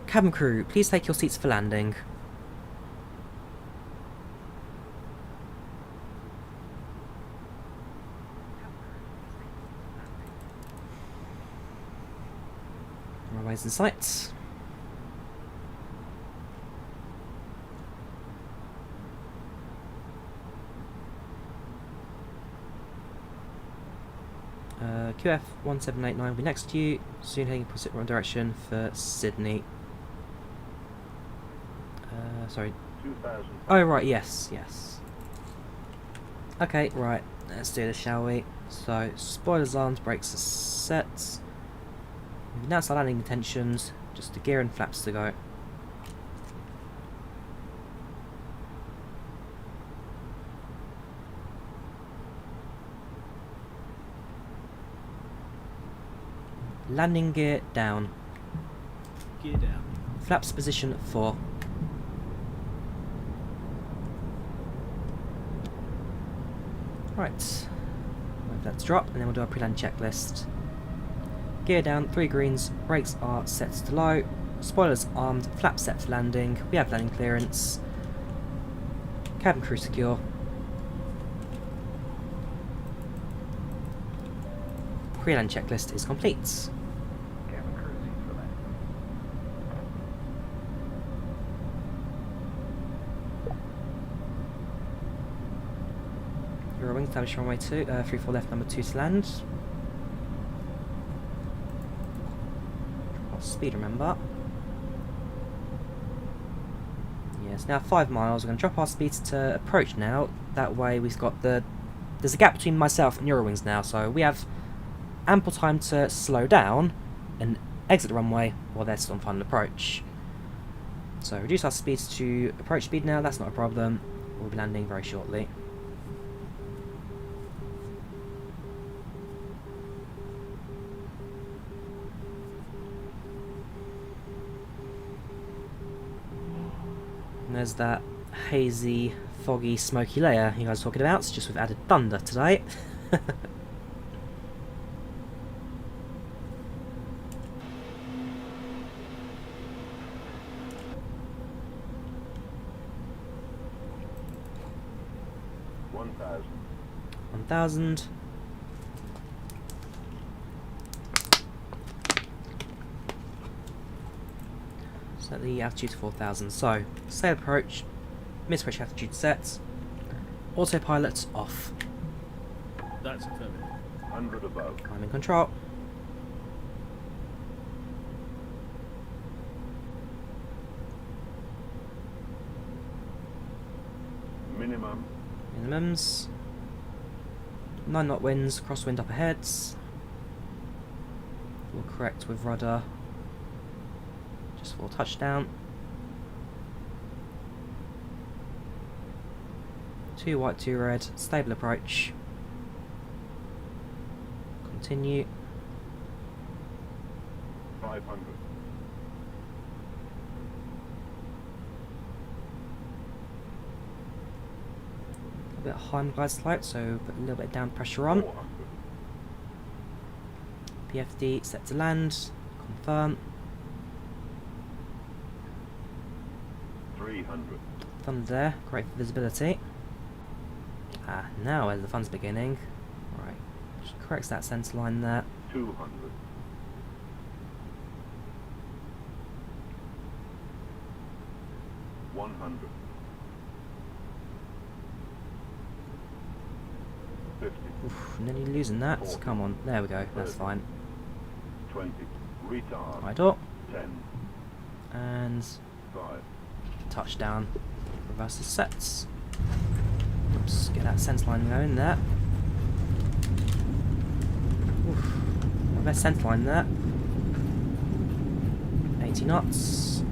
Cabin crew, please take your seats for landing. Runways in sight. QF 1789 will be next to you, soon heading opposite wrong direction for Sydney. Sorry. 2000. Oh, right, yes. Okay, right, let's do this, shall we? So, spoilers, arms, brakes are set. We've announced our landing intentions, just the gear and flaps to go. Landing gear down. Gear down. Flaps position 4. Right. Wait for that to drop, and then we'll do our pre-land checklist. Gear down, 3 greens, brakes are set to low, spoilers armed, flaps set for landing, we have landing clearance, cabin crew secure. Pre-land checklist is complete. Cabin crew seats for landing. wings, establish runway 34 left, number 2 to land. What speed, remember? Yes, now 5 miles. We're going to drop our speeds to approach now. That way we've got there's a gap between myself and Eurowings now, so we have ample time to slow down and exit the runway while they're still on final approach. So reduce our speeds to approach speed now, that's not a problem. We'll be landing very shortly. And there's that hazy, foggy, smoky layer you guys were talking about. It's just we've added thunder today. $1,000. Set the altitude to 4,000. So, sail approach, mid-approach altitude set, autopilot off. That's affirmative. 100 above. I'm in control. Minimum. Minimums. 9 knot winds, crosswind up ahead. We'll correct with rudder. Just for touchdown. 2 white, 2 red, stable approach. Continue. 500. A bit high on glide slope, so put a little bit of down pressure on. 400. PFD set to land. Confirm. 300. Thunder there, great for visibility. Ah, now as the fun's beginning. Right, just corrects that centre line there. 200. 100. 50. Oof, nearly losing that. Come on, there we go, that's fine. 20. Retard. Right up. 10. And 5. touchdown. Reverse the sets. Oops, get that centre line going there. Oof, my best centre line there. 80 knots.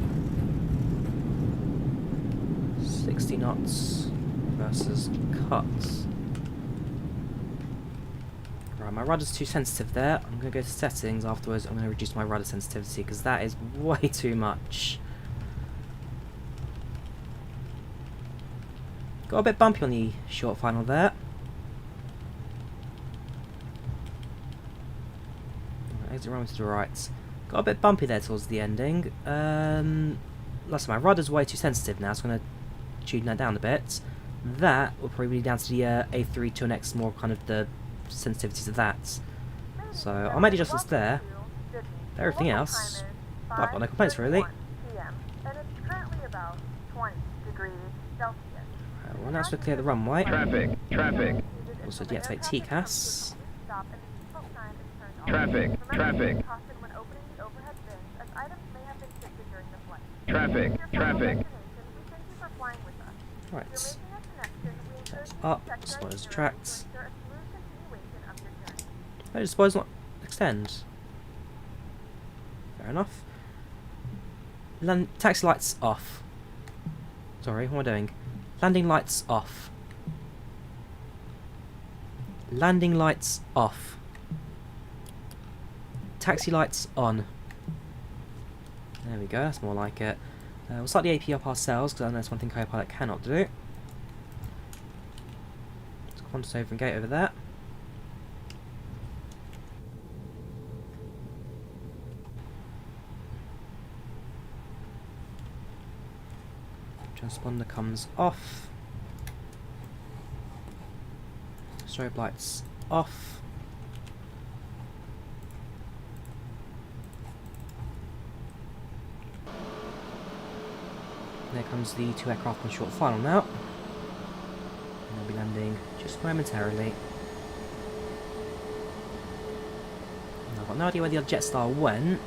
60 knots versus cuts. Right, my rudder's too sensitive there. I'm going to go to settings afterwards. I'm going to reduce my rudder sensitivity because that is way too much. Got a bit bumpy on the short final there. Exit runway to the right. Got a bit bumpy there towards the ending. Last time, my rudder's way too sensitive now, so I'm going to tune that down a bit. That will probably be down to the A320neo, more kind of the sensitivity to that. So I made adjustments there. But everything else, I've got no complaints really. And it's currently about 20 degrees Celsius. Well, now to clear the runway. Traffic, traffic, Also deactivate TCAS. traffic, traffic, traffic, traffic. Right. That's up, spoilers tracks. Oh, does spoilers not extend? Fair enough. Taxi lights off. Sorry, what am I doing? Landing lights off. Landing lights off. Taxi lights on. There we go, that's more like it. We'll start the AP up ourselves, because I know that's one thing Copilot cannot do. Let's Qantas over and gate over there. Transponder comes off. Strobe lights off. There comes the 2 aircraft on short final now. And they'll be landing landing just momentarily. I've got no idea where the other Jetstar went.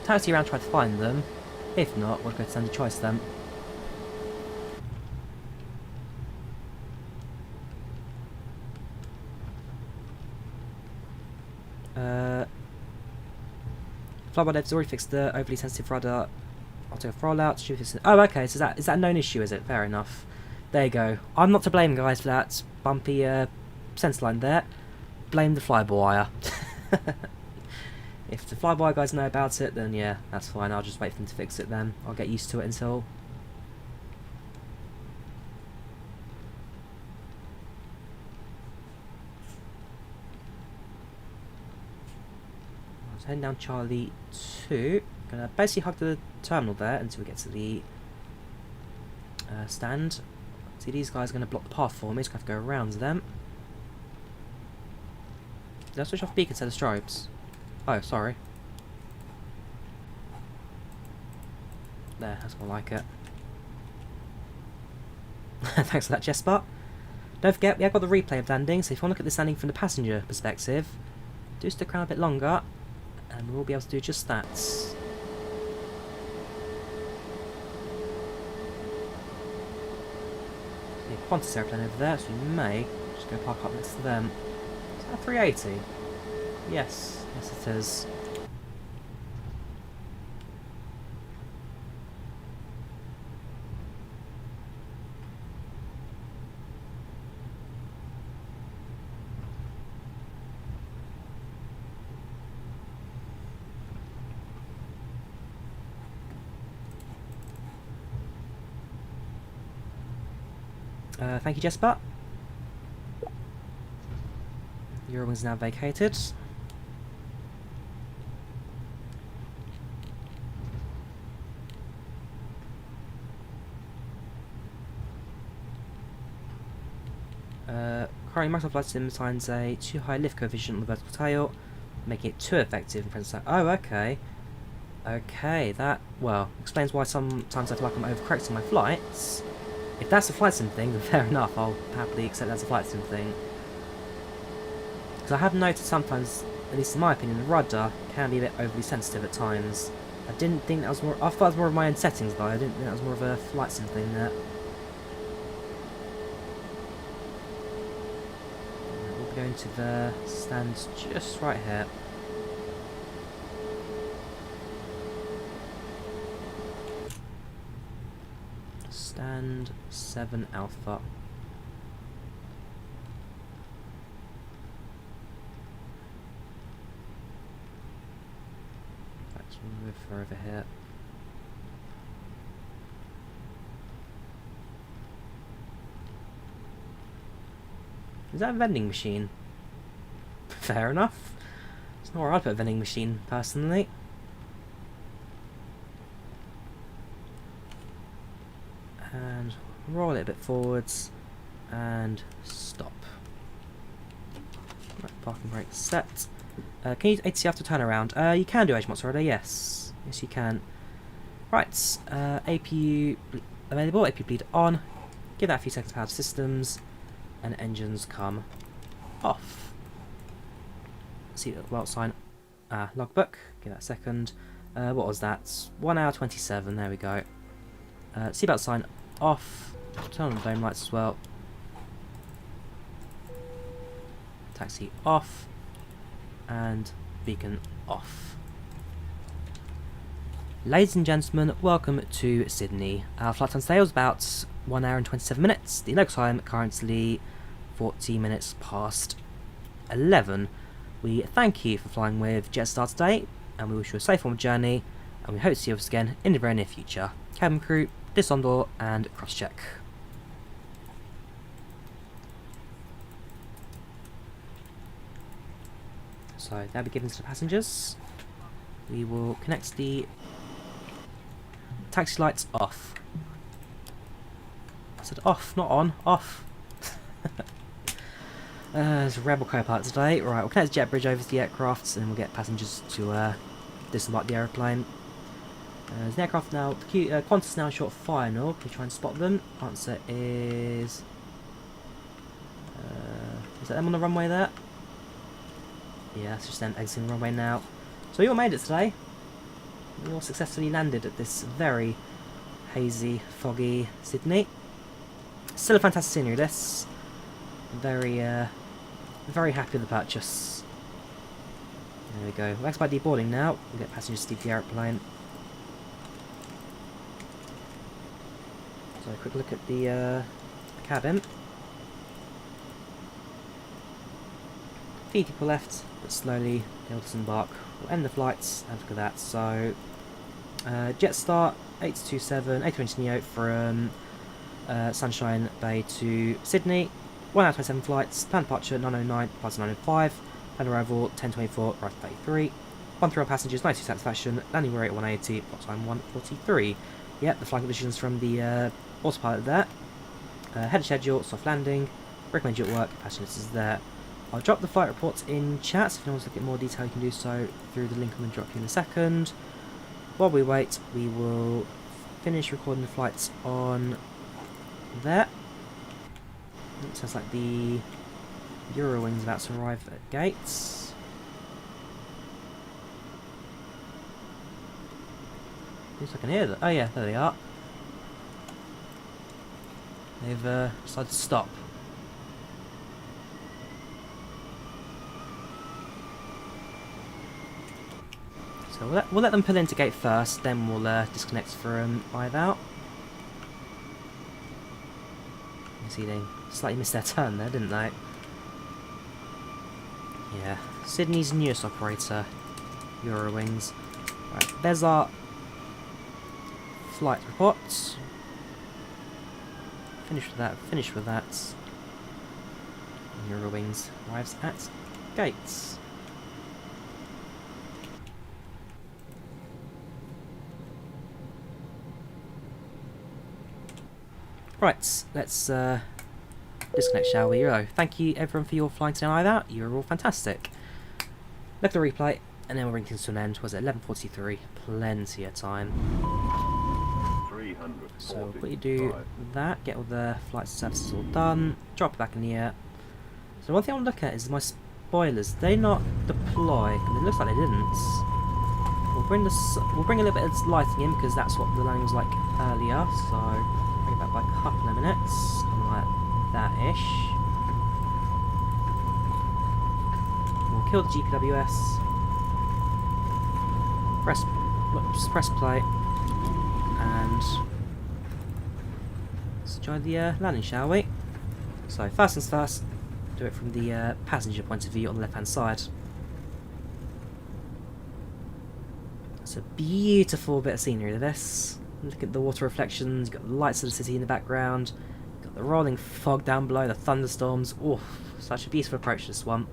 Taxi around, try to find them. If not, we'll go to Sandy Choice then. Flyby dev's already fixed the overly sensitive rudder. I'll take a rollout. Oh, okay. So is that a known issue? Is it? Fair enough. There you go. I'm not to blame, guys, for that bumpy sense line there. Blame the flyby. If the flyby guys know about it, then yeah, that's fine. I'll just wait for them to fix it then. I'll get used to it until. Heading down Charlie 2. Gonna basically hug the terminal there until we get to the stand. See, these guys are gonna block the path for me, so I have to go around them. Did I switch off beacon instead of strobes? Oh, sorry. There, that's more like it. Thanks for that, Jetstar. Don't forget, we have got the replay of landing, so if you want to look at this landing from the passenger perspective, do stick around a bit longer. And we'll be able to do just that. The Qantas airplane over there, so we may just go park up next to them. Is that a 380? Yes, yes it is. Thank you, Jetstar. Eurowings now vacated. Currently, Microsoft Flight Sim assigns a too high lift coefficient on the vertical tail, making it too effective in front of. Oh, okay. Okay, that, well, explains why sometimes I feel like I'm overcorrecting my flights. If that's a flight sim thing, then fair enough, I'll happily accept that's a flight sim thing. Because I have noticed sometimes, at least in my opinion, the rudder can be a bit overly sensitive at times. I didn't think that was more, I thought it was more of my own settings though, I didn't think that was more of a flight sim thing there. We'll be going to the stands just right here. Stand 7 Alpha. Let's move her over here. Is that a vending machine? Fair enough. It's not where I'd put a vending machine, personally. And roll it a bit forwards and stop. Right, parking brake set. Can you use ATC after turnaround? You can do HMOS already, yes. Yes, you can. Right, APU available, APU bleed on. Give that a few seconds to power systems, and engines come off. See the well sign. Logbook, give that a second. What was that? 1 hour 27, there we go. Seatbelt sign off. Turn on the dome lights as well. Taxi off. And beacon off. Ladies and gentlemen, welcome to Sydney. Our flight time today was about 1 hour and 27 minutes. The local time currently 40 minutes past 11. We thank you for flying with Jetstar today, and we wish you a safe on journey, and we hope to see you again in the very near future. Cabin crew, disarm door and cross check. So that'll be given to the passengers. We will connect the taxi lights off. I said off, not on, off. There's a rebel co-pilot today. Right, we'll connect the jet bridge over to the aircraft and we'll get passengers to disembark the aeroplane. Is the aircraft now, Qantas now short final? Can you try and spot them? Answer is that them on the runway there? Yeah, it's just them exiting the runway now. So you all made it today. You all successfully landed at this very hazy, foggy Sydney. Still a fantastic scenery, this. Very happy with the purchase. There we go. We're by deboarding now. We'll get passengers to leave the aeroplane. So a quick look at the cabin. Few people left, but slowly they'll disembark. We'll end the flights, have a look at that. So, Jetstar 827, A320neo from Sunshine Bay to Sydney. 1 hour 27 flights, planned departure 9:09, plus 9:05, planned arrival 10:24, arrival 33. 1 passengers, 92 satisfaction, landing rate 180, plot time 1:43. Yep, the flying conditions from the autopilot there. Head of schedule, soft landing, recommend you at work, passengers is there. I'll drop the flight reports in chat, so if you want to look at more detail you can do so through the link I'm going to drop you in a second. While we wait, we will finish recording the flights on there. It sounds like the Eurowings about to arrive at gates. At least I can hear them. Oh yeah, there they are. They've decided to stop. So we'll let them pull into gate first, then we'll disconnect from IVAO. You see they slightly missed their turn there, didn't they? Yeah, Sydney's newest operator, Eurowings. Right, there's our flight reports. Finish with that. Eurowings arrives at gates. Right, let's disconnect, shall we? Thank you everyone for your flying today on IVAO. You were all fantastic. Look at the replay, and then we'll bring things to an end. Was it 11:43? Plenty of time. So we'll quickly do that, get all the flight services all done, drop it back in the air. So one thing I want to look at is my spoilers. They not deploy, and it looks like they didn't. We'll bring a little bit of lighting in because that's what the landing was like earlier. So bring it back by a couple of minutes, something like that-ish. We'll kill the GPWS. Press play, and let's enjoy the landing, shall we? So first things first, do it from the passenger point of view on the left-hand side. It's a beautiful bit of scenery, this. Look at the water reflections, you've got the lights of the city in the background, you've got the rolling fog down below, the thunderstorms. Oh, such a beautiful approach to this one.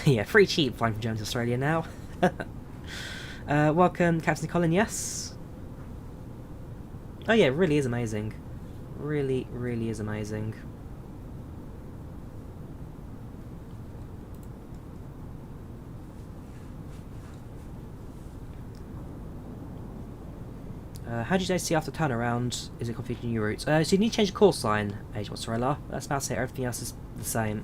Yeah, free cheap flying from Germany to Australia now. Welcome, Captain Colin, yes? Oh yeah, it really is amazing. Really, really is amazing. How do you see after turnaround? Is it configured in your route? So you need to change the call sign, Agent Mozzarella. That's about to say everything else is the same.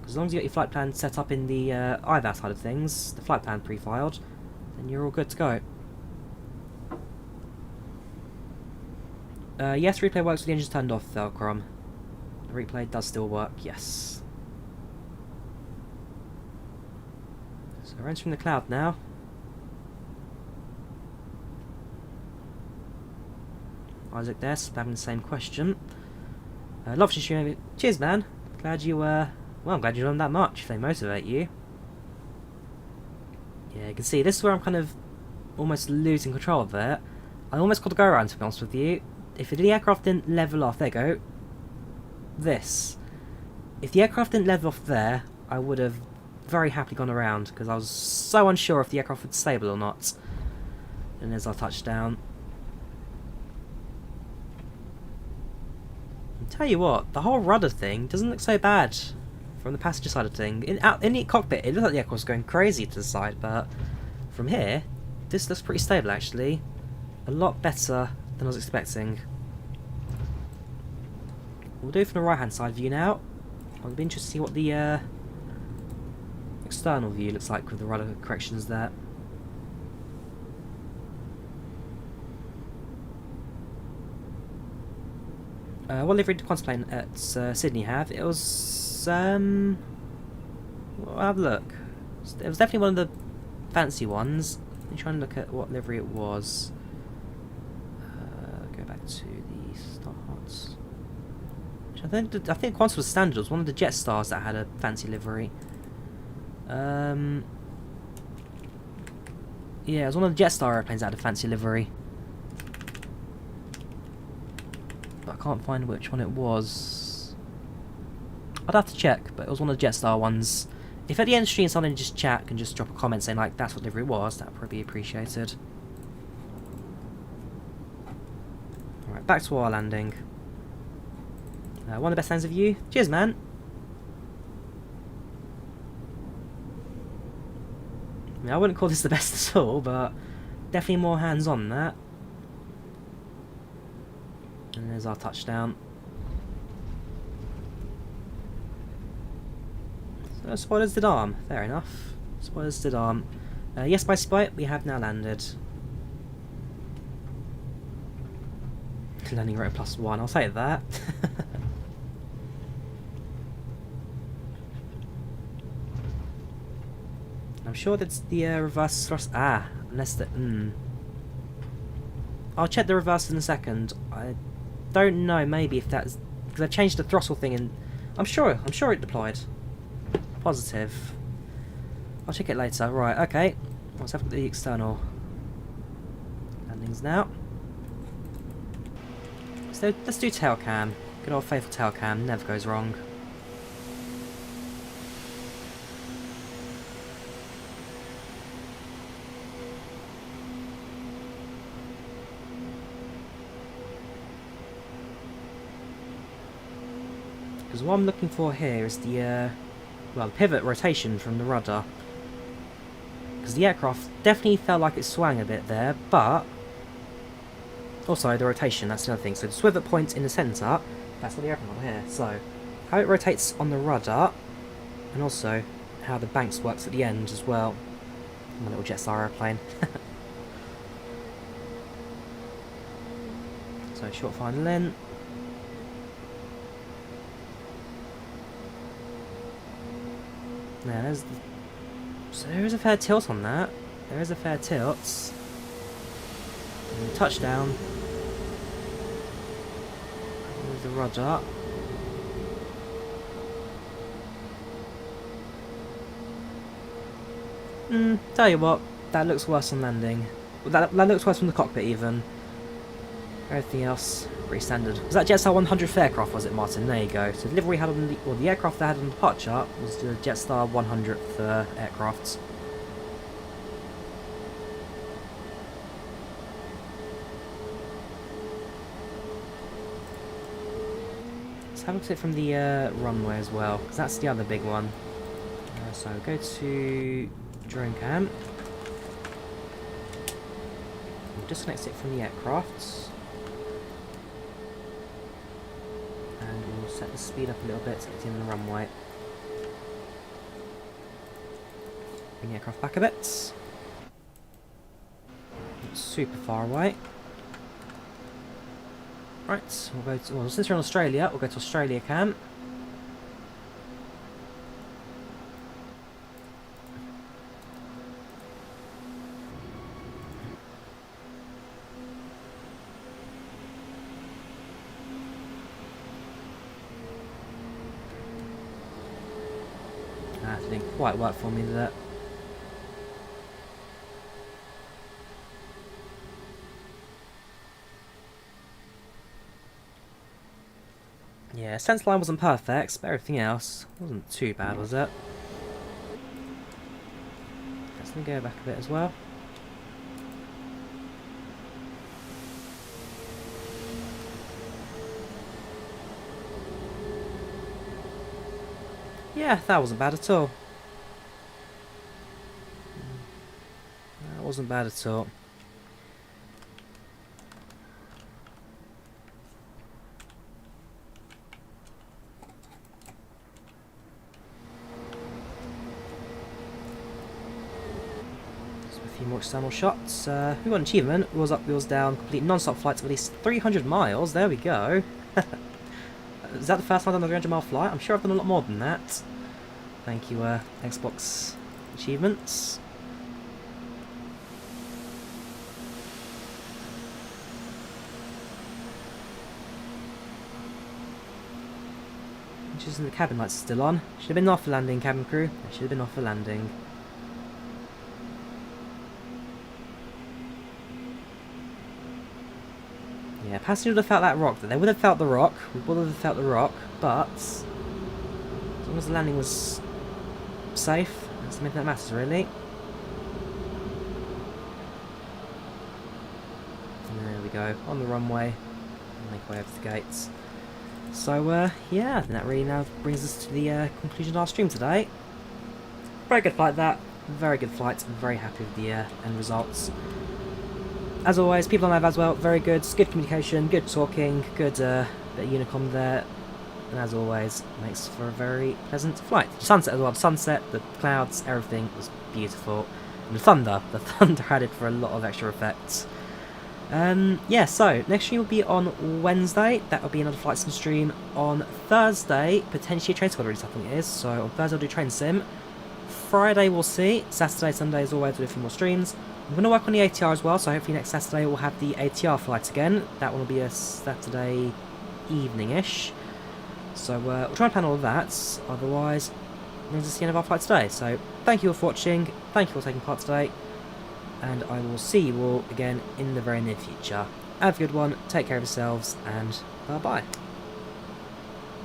As long as you got your flight plan set up in the IVAO side of things, the flight plan pre-filed, then you're all good to go. Yes, replay works with the engines turned off, Velcrom. The replay does still work, yes. So we're entering the cloud now. Isaac there, spamming the same question. Love to stream. Cheers, man. Glad you well, I'm glad you learned that much if they motivate you. Yeah, you can see this is where I'm kind of almost losing control of it. I almost got to go around, to be honest with you. If the aircraft didn't level off, there you go. This. If the aircraft didn't level off there, I would have very happily gone around because I was so unsure if the aircraft would stable or not. And there's our touchdown. Tell you what, the whole rudder thing doesn't look so bad from the passenger side of thing. In the cockpit, it looked like the aircraft was going crazy to the side, but from here, this looks pretty stable actually. A lot better than I was expecting. We'll do it from the right hand side view now. I'll be interested to see what the external view looks like with the rudder corrections there. What livery did Qantas plane at Sydney have? It was well, I'll have a look. It was definitely one of the fancy ones. Let me try and look at what livery it was. Go back to the starts. I think Qantas was standard. It was one of the Jetstars that had a fancy livery. Yeah, it was one of the Jetstar airplanes that had a fancy livery. But I can't find which one it was. I'd have to check, but it was one of the Jetstar ones. If at the end of the stream someone just chat and just drop a comment saying like that's what livery it was, that would probably be appreciated. Alright, back to our landing. One of the best hands of you. Cheers, man. I mean, I wouldn't call this the best at all, but definitely more hands-on that. And there's our touchdown. So, spoilers did arm. Fair enough. Spoilers did arm. Yes, by spite, we have now landed. Landing rate +1, I'll say that. I'm sure that's the reverse thrust. Ah, unless the. I'll check the reverse in a second. I don't know. Maybe if that's because I changed the throttle thing, and I'm sure it deployed. Positive. I'll check it later. Right. Okay. Let's have the external landings now. So let's do tail cam. Good old faithful tail cam. Never goes wrong. Because what I'm looking for here is the, well, the pivot rotation from the rudder. Because the aircraft definitely felt like it swung a bit there, but also the rotation, that's the other thing. So the pivot point in the centre, that's what the aircraft on here. So how it rotates on the rudder, and also how the banks works at the end as well. My little Jetstar airplane. So short final in. Now there's so there is a fair tilt on that. There is a fair tilt. And touchdown. There's the rudder. Tell you what, that looks worse on landing. That looks worse from the cockpit even. Everything else pretty standard. Was that Jetstar 100th aircraft, was it, Martin? There you go. So the livery had on the, well, the aircraft they had on the departure was the Jetstar 100th aircraft. Let's have a look at it from the runway as well, because that's the other big one. So go to drone cam. We'll disconnect it from the aircraft. And we'll set the speed up a little bit to get in the runway. Bring the aircraft back a bit. Not super far away. Right, we'll go to, well, since we're in Australia, we'll go to Australia cam. That didn't quite work for me, did it? Yeah, sense line wasn't perfect, but everything else wasn't too bad, was it? Let's go back a bit as well. Yeah, that wasn't bad at all. Wasn't bad at all. A few more external shots. We got an achievement. Wheels up, wheels down. Complete non-stop flights of at least 300 miles. There we go. Is that the first time I've done a 300-mile flight? I'm sure I've done a lot more than that. Thank you, Xbox achievements. Just in the cabin lights are still on. Should have been off for landing, cabin crew. They should have been off for landing. Yeah, passenger would have felt that rock. They would have felt the rock. We would have felt the rock, but as long as the landing was safe, that's the main thing that matters, really. And there we go, on the runway. Make way over to the gates. So, yeah, I think that really now brings us to the conclusion of our stream today. Very good flight, that. Very good flight. I'm very happy with the end results. As always, people on live as well, very good. Good communication, good talking, good bit of Unicom there. And as always, makes for a very pleasant flight. Sunset as well, sunset, the clouds, everything was beautiful. And the thunder added for a lot of extra effects. Yeah, so next stream will be on Wednesday. That will be another flight sim stream. On Thursday, potentially a train squad release, I think it is. So on Thursday I'll do train sim. Friday we'll see. Saturday, Sunday as always, we'll do a few more streams. I'm going to work on the ATR as well, so hopefully next Saturday we'll have the ATR flight again. That one will be a Saturday evening-ish. So we'll try and plan all of that. Otherwise, this is the end of our flight today. So thank you all for watching. Thank you all for taking part today. And I will see you all again in the very near future. Have a good one, take care of yourselves, and bye-bye.